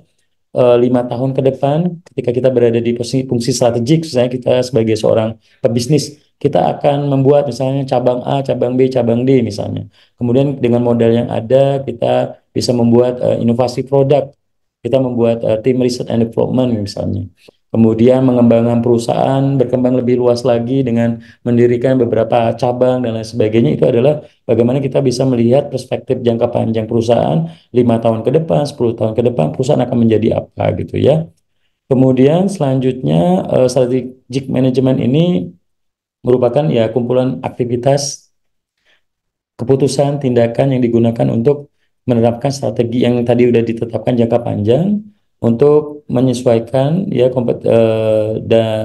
5 tahun ke depan ketika kita berada di posisi fungsi strategik, misalnya kita sebagai seorang pebisnis, kita akan membuat misalnya cabang A, cabang B, cabang D misalnya. Kemudian dengan modal yang ada kita bisa membuat inovasi produk, kita membuat tim research and development misalnya. Kemudian mengembangkan perusahaan berkembang lebih luas lagi dengan mendirikan beberapa cabang dan lain sebagainya. Itu adalah bagaimana kita bisa melihat perspektif jangka panjang perusahaan 5 tahun ke depan, 10 tahun ke depan perusahaan akan menjadi apa gitu ya. Kemudian selanjutnya strategic management ini merupakan ya kumpulan aktivitas, keputusan, tindakan yang digunakan untuk menerapkan strategi yang tadi sudah ditetapkan jangka panjang untuk menyesuaikan ya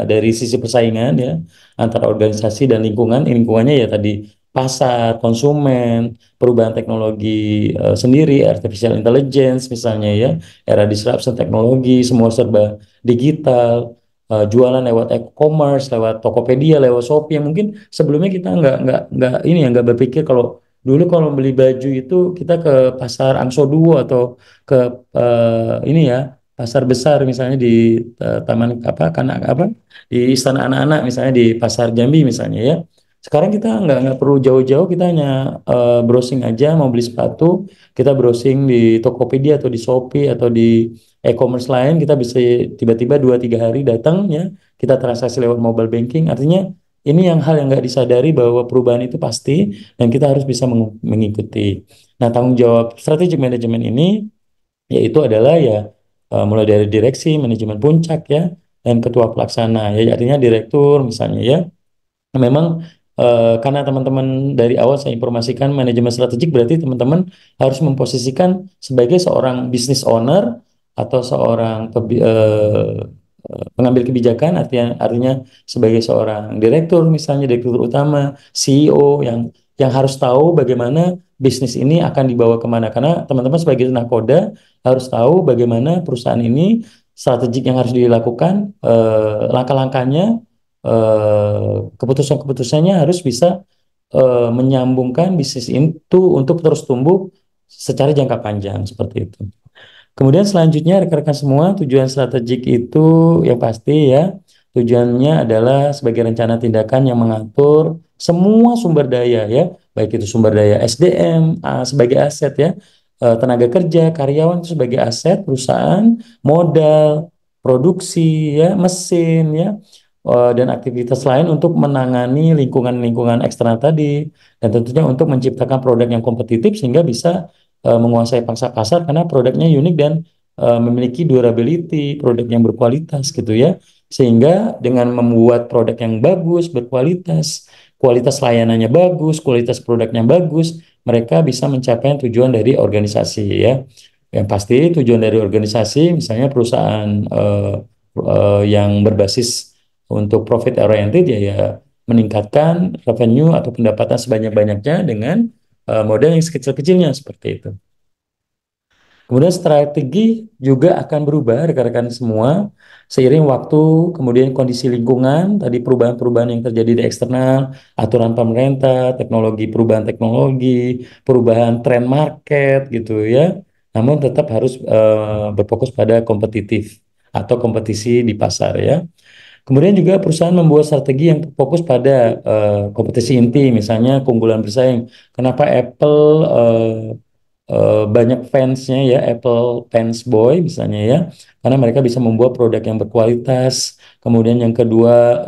dari sisi persaingan ya antara organisasi dan lingkungan. Lingkungannya ya tadi pasar, konsumen, perubahan teknologi sendiri, artificial intelligence misalnya ya, era disruption teknologi, semua serba digital, jualan lewat e-commerce, lewat Tokopedia, lewat Shopee yang mungkin sebelumnya kita nggak ini ya nggak berpikir kalau dulu kalau beli baju itu kita ke pasar Angso Duo atau ke ini ya pasar besar misalnya di taman apa kanak apa di Istana Anak-anak misalnya di Pasar Jambi misalnya ya. Sekarang kita nggak perlu jauh-jauh, kita hanya browsing aja mau beli sepatu, kita browsing di Tokopedia atau di Shopee atau di e-commerce lain, kita bisa tiba-tiba 2-3 hari datang ya, kita transaksi lewat mobile banking. Artinya ini hal yang nggak disadari bahwa perubahan itu pasti dan kita harus bisa mengikuti. Nah, tanggung jawab strategic management ini yaitu adalah ya mulai dari direksi, manajemen puncak ya, dan ketua pelaksana ya, artinya direktur misalnya ya. Memang karena teman-teman dari awal saya informasikan manajemen strategik berarti teman-teman harus memposisikan sebagai seorang business owner atau seorang pengambil kebijakan, artinya sebagai seorang direktur misalnya direktur utama, CEO yang harus tahu bagaimana bisnis ini akan dibawa kemana, karena teman-teman sebagai nakoda harus tahu bagaimana perusahaan ini strategik yang harus dilakukan, langkah-langkahnya, keputusan-keputusannya harus bisa menyambungkan bisnis itu untuk terus tumbuh secara jangka panjang seperti itu. Kemudian selanjutnya rekan-rekan semua, tujuan strategik itu yang pasti ya, tujuannya adalah sebagai rencana tindakan yang mengatur semua sumber daya ya, baik itu sumber daya SDM sebagai aset ya, tenaga kerja, karyawan itu sebagai aset, perusahaan, modal, produksi ya, mesin ya, dan aktivitas lain untuk menangani lingkungan-lingkungan eksternal tadi, dan tentunya untuk menciptakan produk yang kompetitif sehingga bisa menguasai pangsa pasar karena produknya unik dan memiliki durability, produk yang berkualitas gitu ya. Sehingga dengan membuat produk yang bagus, berkualitas, kualitas layanannya bagus, kualitas produknya bagus, mereka bisa mencapai tujuan dari organisasi ya. Yang pasti tujuan dari organisasi misalnya perusahaan yang berbasis untuk profit oriented ya meningkatkan revenue atau pendapatan sebanyak-banyaknya dengan modal yang sekecil-kecilnya seperti itu. Kemudian strategi juga akan berubah rekan-rekan semua seiring waktu, kemudian kondisi lingkungan, tadi perubahan-perubahan yang terjadi di eksternal, aturan pemerintah, perubahan teknologi, perubahan tren market gitu ya. Namun tetap harus berfokus pada kompetitif atau kompetisi di pasar ya. Kemudian juga perusahaan membuat strategi yang fokus pada kompetisi inti, misalnya keunggulan bersaing. Kenapa Apple banyak fansnya ya, Apple fans boy misalnya ya, karena mereka bisa membuat produk yang berkualitas. Kemudian yang kedua,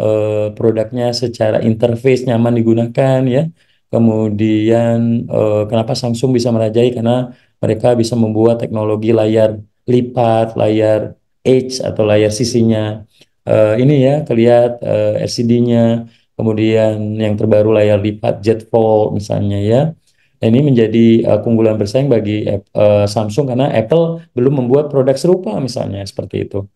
produknya secara interface nyaman digunakan ya. Kemudian kenapa Samsung bisa merajai, karena mereka bisa membuat teknologi layar lipat, layar H atau layar sisinya ini ya kelihat LCD-nya. Kemudian yang terbaru layar lipat Z Fold misalnya ya. Dan ini menjadi keunggulan bersaing bagi Samsung karena Apple belum membuat produk serupa misalnya seperti itu.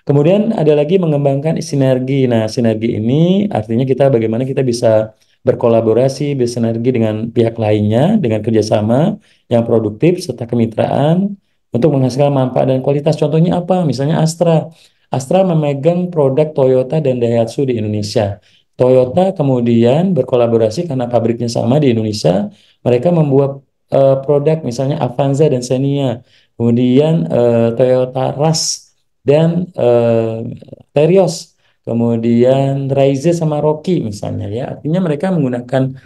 Kemudian ada lagi mengembangkan sinergi. Nah, sinergi ini artinya kita bagaimana kita bisa berkolaborasi, bersinergi dengan pihak lainnya, dengan kerjasama yang produktif serta kemitraan untuk menghasilkan manfaat dan kualitas. Contohnya apa? Misalnya Astra. Astra memegang produk Toyota dan Daihatsu di Indonesia. Toyota kemudian berkolaborasi karena pabriknya sama di Indonesia. Mereka membuat produk misalnya Avanza dan Xenia. Kemudian Toyota Rush dan Terios, kemudian Raize sama Rocky misalnya ya. Artinya mereka menggunakan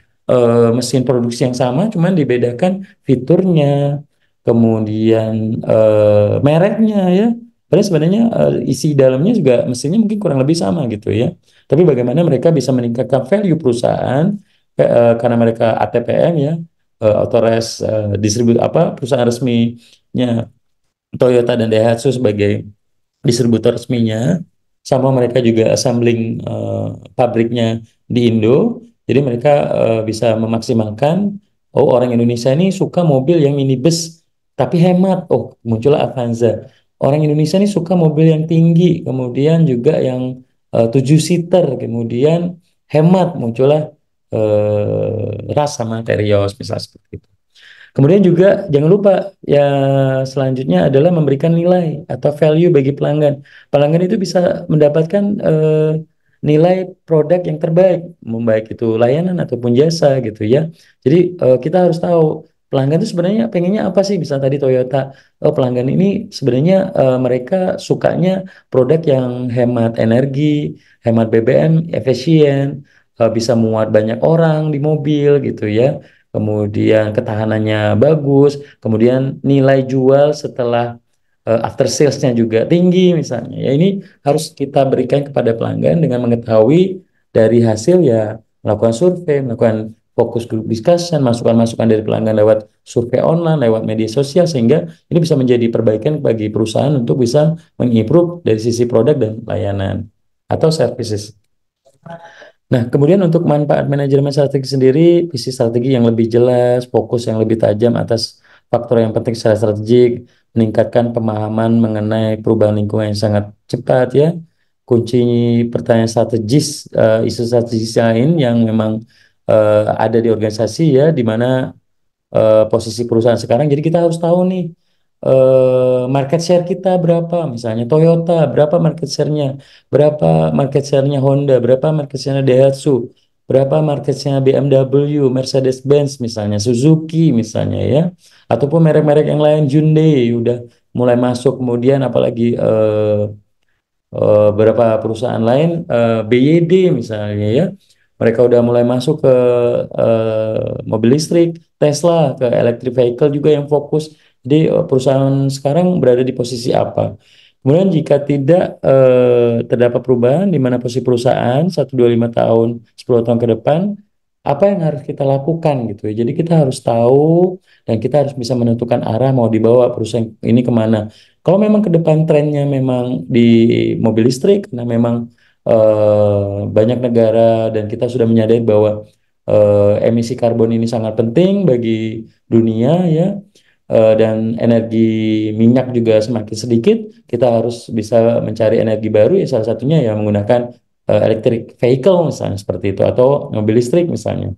mesin produksi yang sama, cuman dibedakan fiturnya, kemudian mereknya ya. Padahal sebenarnya isi dalamnya juga mesinnya mungkin kurang lebih sama gitu ya. Tapi bagaimana mereka bisa meningkatkan value perusahaan karena mereka ATPM ya, Authorized Distributor apa perusahaan resminya Toyota dan Daihatsu sebagai distributor resminya, sama mereka juga assembling pabriknya di Indo. Jadi mereka bisa memaksimalkan, oh orang Indonesia ini suka mobil yang minibus tapi hemat, oh muncullah Avanza. Orang Indonesia ini suka mobil yang tinggi, kemudian juga yang 7 seater, kemudian hemat, muncullah Ras sama Terios misalnya seperti itu. Kemudian juga jangan lupa ya selanjutnya adalah memberikan nilai atau value bagi pelanggan. Pelanggan itu bisa mendapatkan nilai produk yang terbaik, baik itu layanan ataupun jasa gitu ya. Jadi kita harus tahu pelanggan itu sebenarnya pengennya apa sih? Bisa tadi Toyota, oh pelanggan ini sebenarnya mereka sukanya produk yang hemat energi, hemat BBM, efisien, bisa muat banyak orang di mobil gitu ya, kemudian ketahanannya bagus, kemudian nilai jual setelah after salesnya juga tinggi misalnya. Ya ini harus kita berikan kepada pelanggan dengan mengetahui dari hasil ya melakukan survei, melakukan fokus group discussion, masukan-masukan dari pelanggan lewat survei online, lewat media sosial sehingga ini bisa menjadi perbaikan bagi perusahaan untuk bisa mengimprove dari sisi produk dan layanan atau services. Nah, kemudian untuk manfaat manajemen strategi sendiri, visi strategi yang lebih jelas, fokus yang lebih tajam atas faktor yang penting secara strategik, meningkatkan pemahaman mengenai perubahan lingkungan yang sangat cepat ya. Kunci pertanyaan strategis, isu strategis lain yang memang ada di organisasi ya, di mana posisi perusahaan sekarang. Jadi kita harus tahu nih market share kita berapa, misalnya Toyota berapa market share-nya, berapa market share-nya Honda, berapa market share-nya Daihatsu, berapa market share-nya BMW, Mercedes-Benz misalnya, Suzuki misalnya ya, ataupun merek-merek yang lain, Hyundai udah mulai masuk, kemudian apalagi beberapa perusahaan lain, BYD misalnya ya, mereka udah mulai masuk ke mobil listrik, Tesla ke electric vehicle juga yang fokus. Jadi perusahaan sekarang berada di posisi apa? Kemudian jika tidak terdapat perubahan di mana posisi perusahaan 1, 2, 5 tahun, 10 tahun ke depan, apa yang harus kita lakukan gitu ya. Jadi kita harus tahu dan kita harus bisa menentukan arah mau dibawa perusahaan ini kemana. Kalau memang ke depan trennya memang di mobil listrik, karena memang banyak negara dan kita sudah menyadari bahwa emisi karbon ini sangat penting bagi dunia ya, dan energi minyak juga semakin sedikit, kita harus bisa mencari energi baru ya salah satunya ya menggunakan electric vehicle misalnya seperti itu atau mobil listrik misalnya.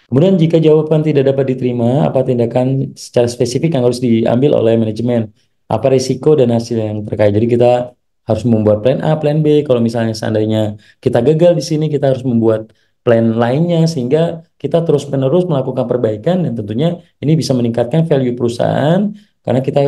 Kemudian jika jawaban tidak dapat diterima, apa tindakan secara spesifik yang harus diambil oleh manajemen? Apa risiko dan hasil yang terkait? Jadi kita harus membuat plan A, plan B. Kalau misalnya seandainya kita gagal di sini, kita harus membuat plan lainnya sehingga kita terus-menerus melakukan perbaikan dan tentunya ini bisa meningkatkan value perusahaan karena kita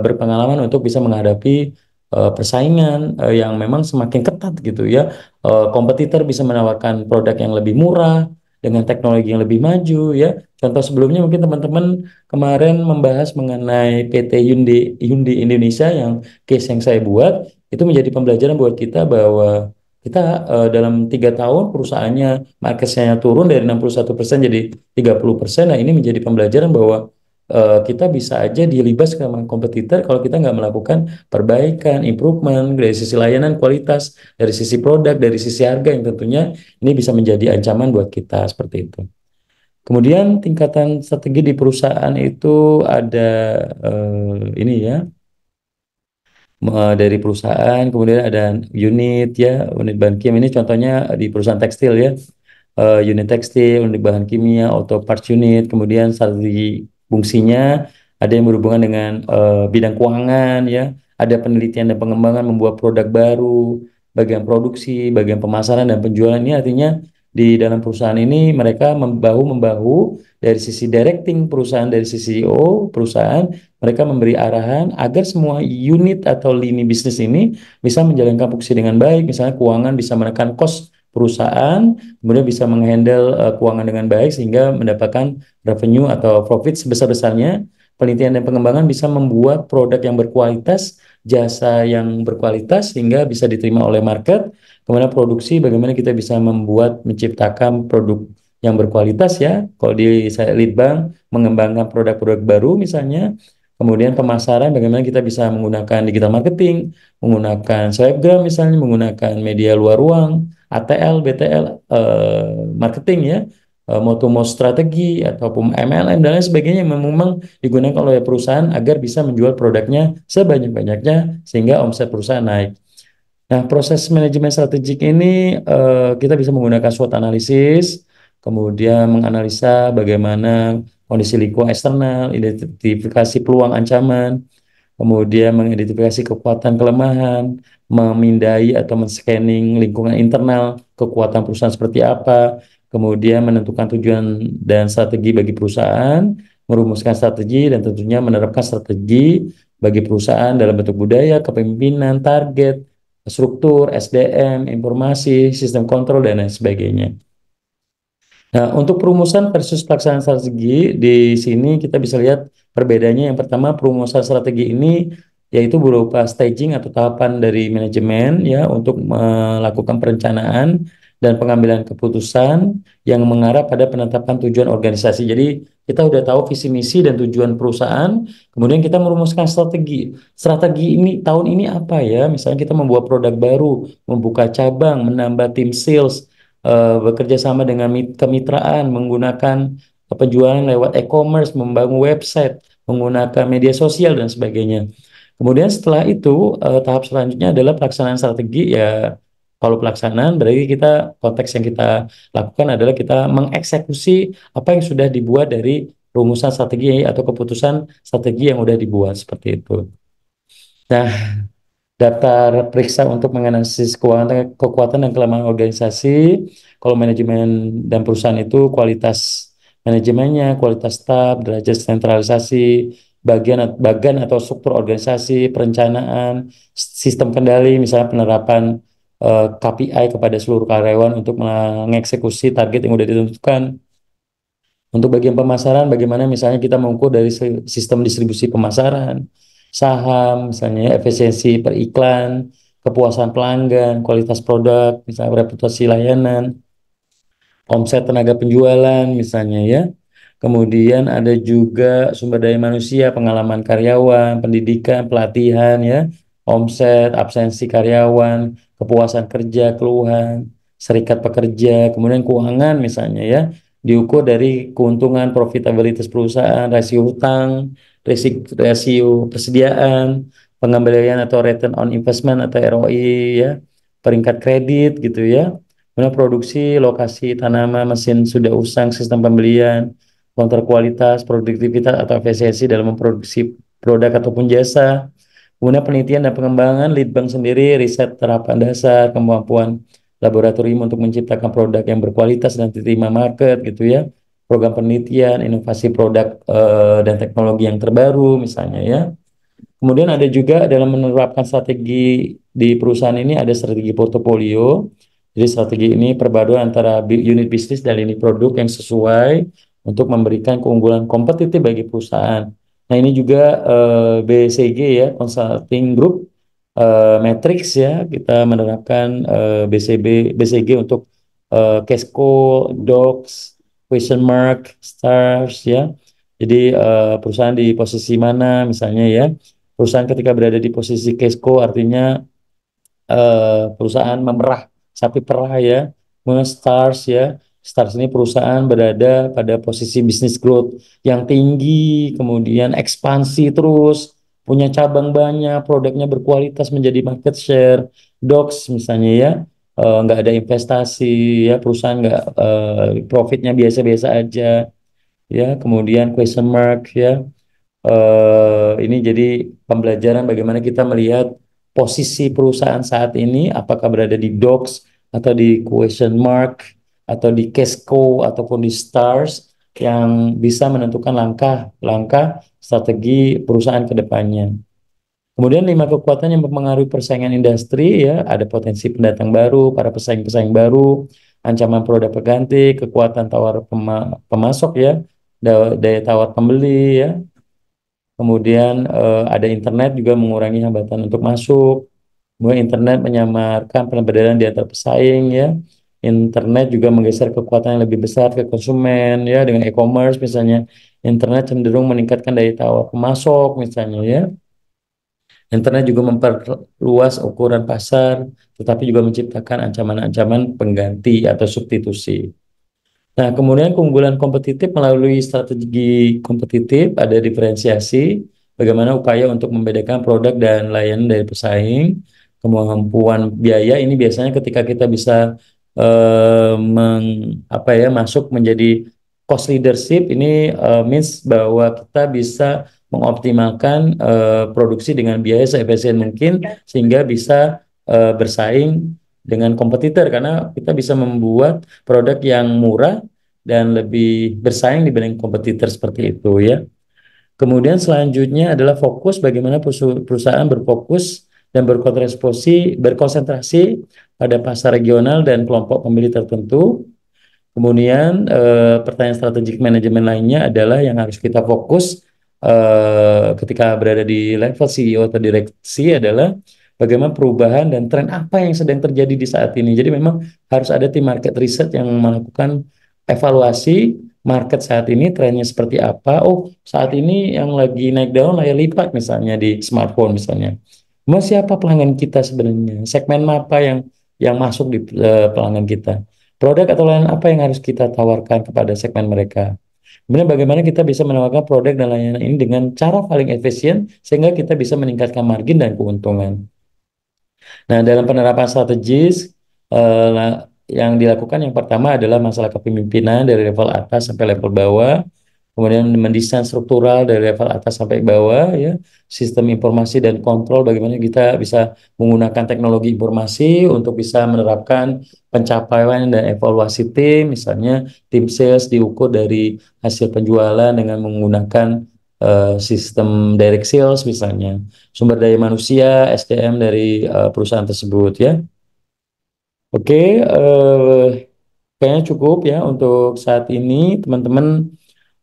berpengalaman untuk bisa menghadapi persaingan yang memang semakin ketat gitu ya. Kompetitor bisa menawarkan produk yang lebih murah dengan teknologi yang lebih maju ya. Contoh sebelumnya mungkin teman-teman kemarin membahas mengenai PT Hyundai, Hyundai Indonesia yang case yang saya buat itu menjadi pembelajaran buat kita bahwa kita dalam 3 tahun perusahaannya market share-nya turun dari 61% jadi 30%. Nah ini menjadi pembelajaran bahwa kita bisa aja dilibas ke kompetitor kalau kita nggak melakukan perbaikan, improvement dari sisi layanan, kualitas, dari sisi produk, dari sisi harga yang tentunya ini bisa menjadi ancaman buat kita seperti itu. Kemudian tingkatan strategi di perusahaan itu ada ini ya dari perusahaan, kemudian ada unit ya, unit bahan kimia ini contohnya di perusahaan tekstil ya, unit tekstil, unit bahan kimia, auto parts unit, kemudian strategi fungsinya ada yang berhubungan dengan bidang keuangan ya, ada penelitian dan pengembangan membuat produk baru, bagian produksi, bagian pemasaran dan penjualan ini artinya di dalam perusahaan ini mereka membahu-membahu dari sisi directing perusahaan, dari sisi CEO perusahaan, mereka memberi arahan agar semua unit atau lini bisnis ini bisa menjalankan fungsi dengan baik, misalnya keuangan bisa menekan kos perusahaan, kemudian bisa menghandle keuangan dengan baik sehingga mendapatkan revenue atau profit sebesar-besarnya. Penelitian dan pengembangan bisa membuat produk yang berkualitas, jasa yang berkualitas sehingga bisa diterima oleh market. Kemudian produksi, bagaimana kita bisa membuat, menciptakan produk yang berkualitas ya. Kalau di saya Leadbank, mengembangkan produk-produk baru misalnya. Kemudian pemasaran, bagaimana kita bisa menggunakan digital marketing, menggunakan selebgram misalnya, menggunakan media luar ruang, ATL, BTL, marketing ya, mau strategi ataupun MLM dan lain sebagainya yang memang digunakan oleh perusahaan agar bisa menjual produknya sebanyak-banyaknya sehingga omset perusahaan naik. Nah, proses manajemen strategik ini kita bisa menggunakan SWOT analisis, kemudian menganalisa bagaimana kondisi lingkungan eksternal, identifikasi peluang ancaman, kemudian mengidentifikasi kekuatan kelemahan, memindai atau men-scanning lingkungan internal, kekuatan perusahaan seperti apa, kemudian menentukan tujuan dan strategi bagi perusahaan, merumuskan strategi dan tentunya menerapkan strategi bagi perusahaan dalam bentuk budaya, kepemimpinan, target, struktur, SDM, informasi, sistem kontrol, dan lain sebagainya. Nah, untuk perumusan versus pelaksanaan strategi, di sini kita bisa lihat perbedaannya. Yang pertama, perumusan strategi ini yaitu berupa staging atau tahapan dari manajemen ya untuk melakukan perencanaan dan pengambilan keputusan yang mengarah pada penetapan tujuan organisasi. Jadi, kita udah tahu visi misi dan tujuan perusahaan, kemudian kita merumuskan strategi. Strategi ini tahun ini apa ya? Misalnya kita membuat produk baru, membuka cabang, menambah tim sales, bekerja sama dengan kemitraan, menggunakan penjualan lewat e-commerce, membangun website, menggunakan media sosial dan sebagainya. Kemudian setelah itu tahap selanjutnya adalah pelaksanaan strategi ya. Kalau pelaksanaan berarti kita konteks yang kita lakukan adalah kita mengeksekusi apa yang sudah dibuat dari rumusan strategi atau keputusan strategi yang sudah dibuat seperti itu. Nah, daftar periksa untuk menganalisis keuangan, kekuatan dan kelemahan organisasi. Kalau manajemen dan perusahaan itu kualitas manajemennya, kualitas staf, derajat sentralisasi, bagian atau struktur organisasi, perencanaan, sistem kendali, misalnya penerapan KPI kepada seluruh karyawan untuk mengeksekusi target yang sudah ditentukan. Untuk bagian pemasaran, bagaimana misalnya kita mengukur dari sistem distribusi pemasaran, saham, misalnya efisiensi periklan, kepuasan pelanggan, kualitas produk, misalnya reputasi layanan, omset tenaga penjualan misalnya ya. Kemudian ada juga sumber daya manusia, pengalaman karyawan, pendidikan, pelatihan ya, omset, absensi karyawan, kepuasan kerja, keluhan, serikat pekerja, kemudian keuangan misalnya ya, diukur dari keuntungan, profitabilitas perusahaan, rasio hutang, rasio persediaan, pengembalian atau return on investment atau ROI ya, peringkat kredit gitu ya. Kemudian produksi, lokasi tanaman, mesin sudah usang, sistem pembelian, kontrol kualitas, produktivitas atau efisiensi dalam memproduksi produk ataupun jasa. Kemudian penelitian dan pengembangan, lead bank sendiri, riset terapan dasar, kemampuan laboratorium untuk menciptakan produk yang berkualitas dan diterima market gitu ya. Program penelitian, inovasi produk dan teknologi yang terbaru misalnya ya. Kemudian ada juga dalam menerapkan strategi di perusahaan ini ada strategi portofolio. Jadi strategi ini perpaduan antara unit bisnis dan lini produk yang sesuai untuk memberikan keunggulan kompetitif bagi perusahaan. Nah ini juga BCG ya, Consulting Group, Matrix ya, kita menerapkan BCG untuk Casco, Docs, Question Mark, Stars ya. Jadi perusahaan di posisi mana misalnya ya. Perusahaan ketika berada di posisi Casco artinya perusahaan memerah sapi perah ya. Kemudian Stars ya. Stars ini perusahaan berada pada posisi business growth yang tinggi, kemudian ekspansi terus, punya cabang banyak, produknya berkualitas menjadi market share. Docs misalnya ya, nggak ada investasi ya, perusahaan nggak profitnya biasa-biasa aja ya. Kemudian question mark ya, ini jadi pembelajaran bagaimana kita melihat posisi perusahaan saat ini, apakah berada di Docs atau di question mark atau di Casco ataupun di Stars yang bisa menentukan langkah-langkah strategi perusahaan ke depannya. Kemudian 5 kekuatan yang mempengaruhi persaingan industri ya, ada potensi pendatang baru, para pesaing-pesaing baru, ancaman produk berganti, kekuatan tawar pemasok ya, daya tawar pembeli ya. Kemudian ada internet juga mengurangi hambatan untuk masuk. Kemudian internet menyamarkan perbedaan di antara pesaing ya. Internet juga menggeser kekuatan yang lebih besar ke konsumen ya, dengan e-commerce misalnya. Internet cenderung meningkatkan daya tawar pemasok misalnya ya. Internet juga memperluas ukuran pasar, tetapi juga menciptakan ancaman-ancaman pengganti atau substitusi. Nah, kemudian keunggulan kompetitif melalui strategi kompetitif ada diferensiasi, bagaimana upaya untuk membedakan produk dan layanan dari pesaing, kemampuan biaya ini biasanya ketika kita bisa masuk menjadi cost leadership ini means bahwa kita bisa mengoptimalkan produksi dengan biaya seefisien mungkin sehingga bisa bersaing dengan kompetitor karena kita bisa membuat produk yang murah dan lebih bersaing dibanding kompetitor seperti itu ya. Kemudian selanjutnya adalah fokus bagaimana perusahaan berfokus dan berkonsentrasi pada pasar regional dan kelompok pembeli tertentu. Kemudian pertanyaan strategik manajemen lainnya adalah yang harus kita fokus ketika berada di level CEO atau direksi adalah bagaimana perubahan dan tren apa yang sedang terjadi di saat ini. Jadi memang harus ada tim market research yang melakukan evaluasi market saat ini, trennya seperti apa. Oh, saat ini yang lagi naik daun layar lipat misalnya di smartphone misalnya. Siapa pelanggan kita sebenarnya? Segmen apa yang masuk di pelanggan kita? Produk atau layanan apa yang harus kita tawarkan kepada segmen mereka? Kemudian bagaimana kita bisa menawarkan produk dan layanan ini dengan cara paling efisien sehingga kita bisa meningkatkan margin dan keuntungan. Nah, dalam penerapan strategis yang dilakukan yang pertama adalah masalah kepemimpinan dari level atas sampai level bawah. Kemudian mendesain struktural dari level atas sampai bawah ya, sistem informasi dan kontrol bagaimana kita bisa menggunakan teknologi informasi untuk bisa menerapkan pencapaian dan evaluasi tim, misalnya tim sales diukur dari hasil penjualan dengan menggunakan sistem direct sales misalnya, sumber daya manusia SDM dari perusahaan tersebut ya. Oke, kayaknya cukup ya untuk saat ini teman-teman.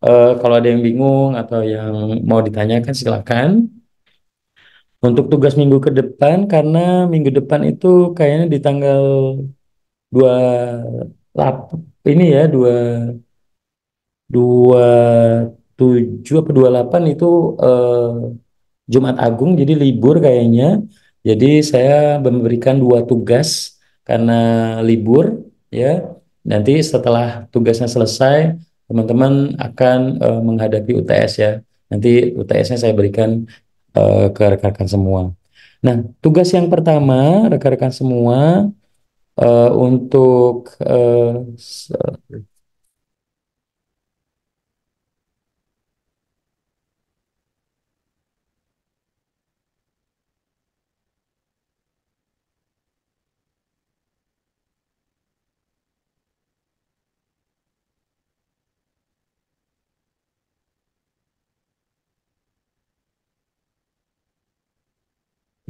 Kalau ada yang bingung atau yang mau ditanyakan silakan. Untuk tugas minggu ke depan, karena minggu depan itu kayaknya di tanggal 28 ini ya, 27 apa 28 itu Jumat Agung, jadi libur kayaknya. Jadi saya memberikan 2 tugas karena libur ya. Nanti setelah tugasnya selesai, teman-teman akan menghadapi UTS ya. Nanti UTS-nya saya berikan ke rekan-rekan semua. Nah, tugas yang pertama rekan-rekan semua Untuk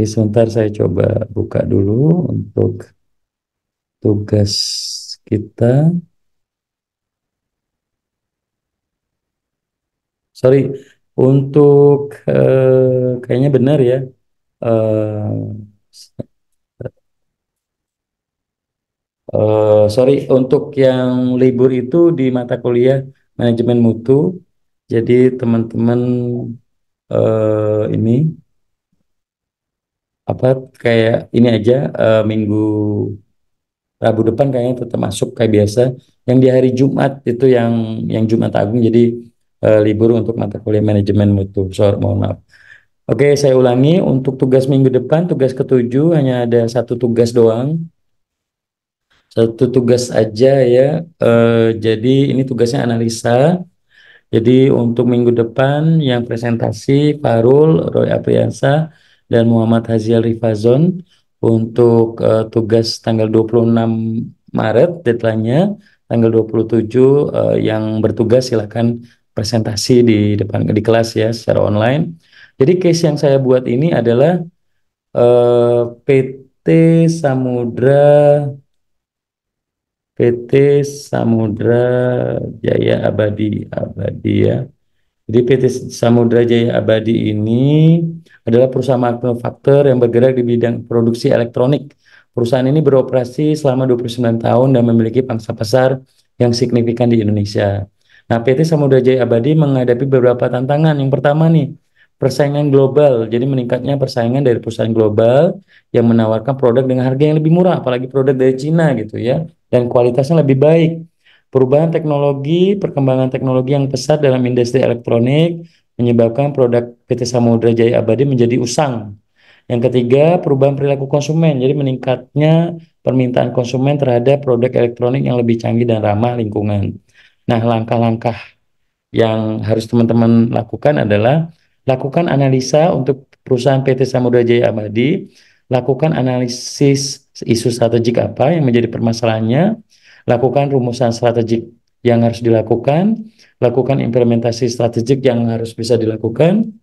sebentar saya coba buka dulu untuk tugas kita. Sorry, untuk kayaknya benar ya. Sorry, untuk yang libur itu di mata kuliah manajemen mutu. Jadi teman-teman ini apa kayak ini aja minggu Rabu depan kayaknya tetap masuk kayak biasa. Yang di hari Jumat itu yang Jumat Agung jadi libur untuk mata kuliah manajemen mutu. Sorry, mohon maaf. Oke, saya ulangi untuk tugas minggu depan, tugas ketujuh hanya ada satu tugas doang. Satu tugas aja ya. Jadi ini tugasnya analisa. Jadi untuk minggu depan yang presentasi Farul, Roy Apriansa, dan Muhammad Hazial Rifazon untuk tugas tanggal 26 Maret deadline-nya, tanggal 27 yang bertugas silakan presentasi di depan di kelas ya secara online. Jadi case yang saya buat ini adalah PT Samudra PT Samudra Jaya Abadi ya. Jadi PT Samudra Jaya Abadi ini adalah perusahaan manufaktur yang bergerak di bidang produksi elektronik. Perusahaan ini beroperasi selama 29 tahun dan memiliki pangsa pasar yang signifikan di Indonesia. Nah, PT Samudra Jaya Abadi menghadapi beberapa tantangan. Yang pertama nih, persaingan global. Jadi meningkatnya persaingan dari perusahaan global yang menawarkan produk dengan harga yang lebih murah, apalagi produk dari Cina gitu ya, dan kualitasnya lebih baik. Perubahan teknologi, perkembangan teknologi yang pesat dalam industri elektronik menyebabkan produk PT Samudra Jaya Abadi menjadi usang. Yang ketiga, perubahan perilaku konsumen. Jadi meningkatnya permintaan konsumen terhadap produk elektronik yang lebih canggih dan ramah lingkungan. Nah, langkah-langkah yang harus teman-teman lakukan adalah lakukan analisa untuk perusahaan PT Samudra Jaya Abadi, lakukan analisis isu strategik apa yang menjadi permasalahannya, lakukan rumusan strategik yang harus dilakukan, lakukan implementasi strategik yang harus bisa dilakukan,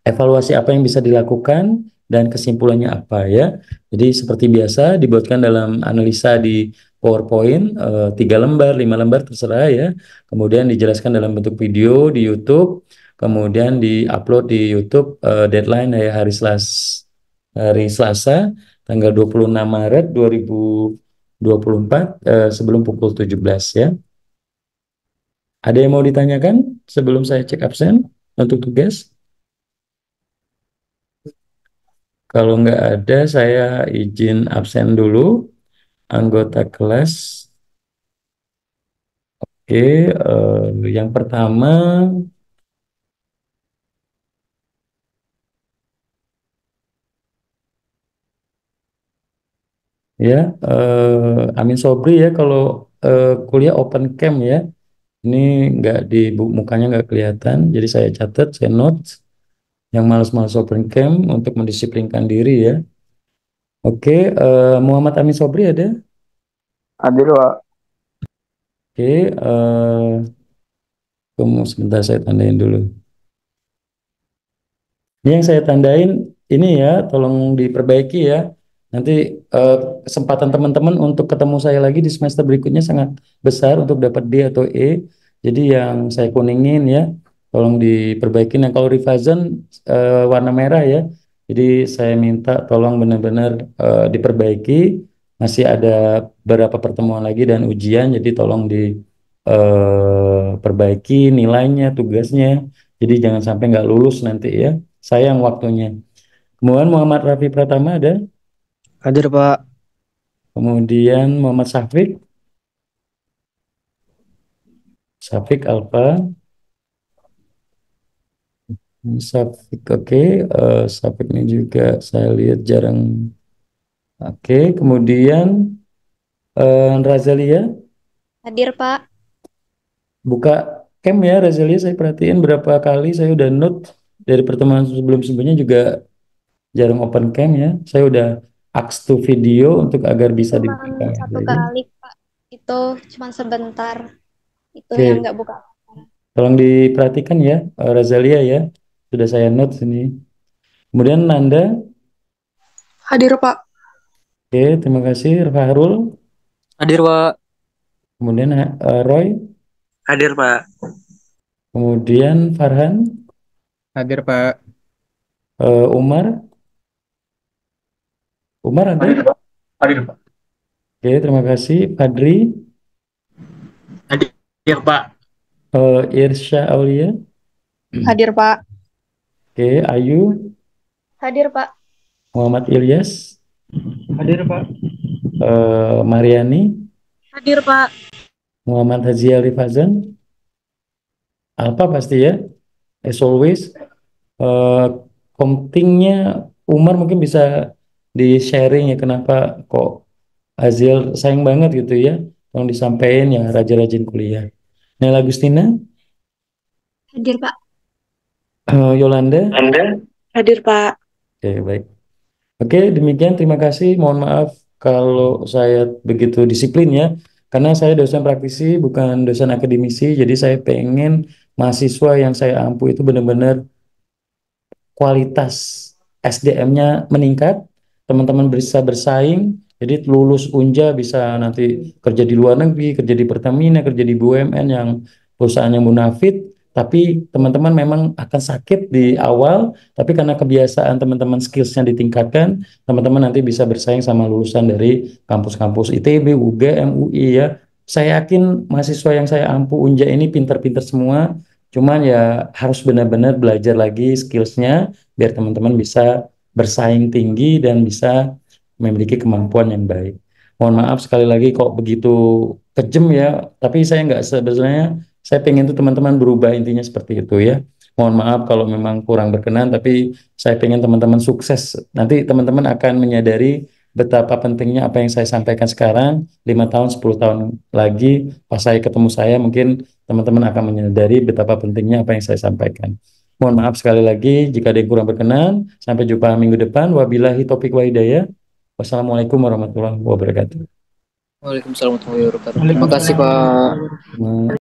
evaluasi apa yang bisa dilakukan, dan kesimpulannya apa ya. Jadi seperti biasa dibuatkan dalam analisa di PowerPoint, 3 lembar, 5 lembar terserah ya. Kemudian dijelaskan dalam bentuk video di YouTube, kemudian diupload di YouTube, deadline ya hari Selasa tanggal 26 Maret 2024 sebelum pukul 17 ya. Ada yang mau ditanyakan sebelum saya cek absen untuk tugas? Kalau nggak ada, saya izin absen dulu. Anggota kelas. Oke, yang pertama, ya, Amin Sobri ya, kalau kuliah open cam ya. Ini nggak di mukanya nggak kelihatan, jadi saya catat, saya notes. Yang malas-malas open cam untuk mendisiplinkan diri ya. Oke, Muhammad Amin Sobri ada? Hadir, Pak. Oke, tunggu sebentar saya tandain dulu. Ini yang saya tandain ini ya, tolong diperbaiki ya. Nanti eh, kesempatan teman-teman untuk ketemu saya lagi di semester berikutnya sangat besar untuk dapat D atau E. Jadi yang saya kuningin ya, tolong diperbaiki. Nah, kalau revision warna merah ya. Jadi saya minta tolong benar-benar diperbaiki. Masih ada beberapa pertemuan lagi dan ujian, jadi tolong diperbaiki nilainya, tugasnya. Jadi jangan sampai nggak lulus nanti ya. Sayang waktunya. Kemudian Muhammad Rafi Pratama ada. Hadir, Pak. Kemudian Muhammad Safik Alfa. Safik, oke. Safik ini juga saya lihat jarang. Oke, kemudian Razalia, Hadir, Pak. buka cam ya Razalia. Saya perhatiin berapa kali saya udah note dari pertemuan sebelum-sebelumnya juga jarang open cam ya. Saya udah aks to video untuk agar bisa Cuma dibuka satu lagi. kali, Pak. Itu cuma sebentar. Itu yang Oke, nggak buka. tolong diperhatikan ya, Razalia ya. Sudah saya note sini. Kemudian Nanda, Hadir, Pak. oke, terima kasih. Fahrul, Hadir, Pak. kemudian Roy, Hadir, Pak. kemudian Farhan, Hadir, Pak. Umar, Umar ada? Hadir, Pak. Oke, terima kasih. Fadri, Hadir, Pak. Irsya Aulia, Hadir, Pak. oke, Ayu, Hadir, Pak. Muhammad Ilyas, Hadir, Pak. Mariani, Hadir, Pak. Muhammad Haji Ali Fazan, Alpa pasti ya, as always. Komtingnya Umar mungkin bisa di-sharing ya kenapa kok Azil sayang banget gitu ya. Tolong disampaikan ya rajin-rajin kuliah. Nela Agustina, Hadir, Pak. Yolanda. Hadir, Pak. Oke, baik. Oke, demikian terima kasih. Mohon maaf kalau saya begitu disiplin ya. Karena saya dosen praktisi, bukan dosen akademisi, jadi saya pengen mahasiswa yang saya ampu itu benar-benar kualitas SDM-nya meningkat, teman-teman bisa bersaing, jadi lulus Unja bisa nanti kerja di luar negeri, kerja di Pertamina, kerja di BUMN yang perusahaan yang munafik, tapi teman-teman memang akan sakit di awal, tapi karena kebiasaan teman-teman skills-nya ditingkatkan, teman-teman nanti bisa bersaing sama lulusan dari kampus-kampus ITB, UGM, UI ya. Saya yakin mahasiswa yang saya ampu Unja ini pintar-pintar semua, cuman ya harus benar-benar belajar lagi skills-nya biar teman-teman bisa bersaing tinggi dan bisa memiliki kemampuan yang baik. Mohon maaf sekali lagi kok begitu kejem ya, tapi saya nggak sebenarnya saya pengen tuh teman-teman berubah intinya seperti itu ya. Mohon maaf kalau memang kurang berkenan, tapi saya pengen teman-teman sukses. Nanti teman-teman akan menyadari betapa pentingnya apa yang saya sampaikan sekarang, 5 tahun, 10 tahun lagi, pas saya ketemu saya mungkin teman-teman akan menyadari betapa pentingnya apa yang saya sampaikan. Mohon maaf sekali lagi jika ada yang kurang berkenan. Sampai jumpa minggu depan. Wabillahi taufiq wa hidayah. Wassalamualaikum warahmatullahi wabarakatuh. Waalaikumsalam warahmatullahi wabarakatuh. Terima kasih, Pak.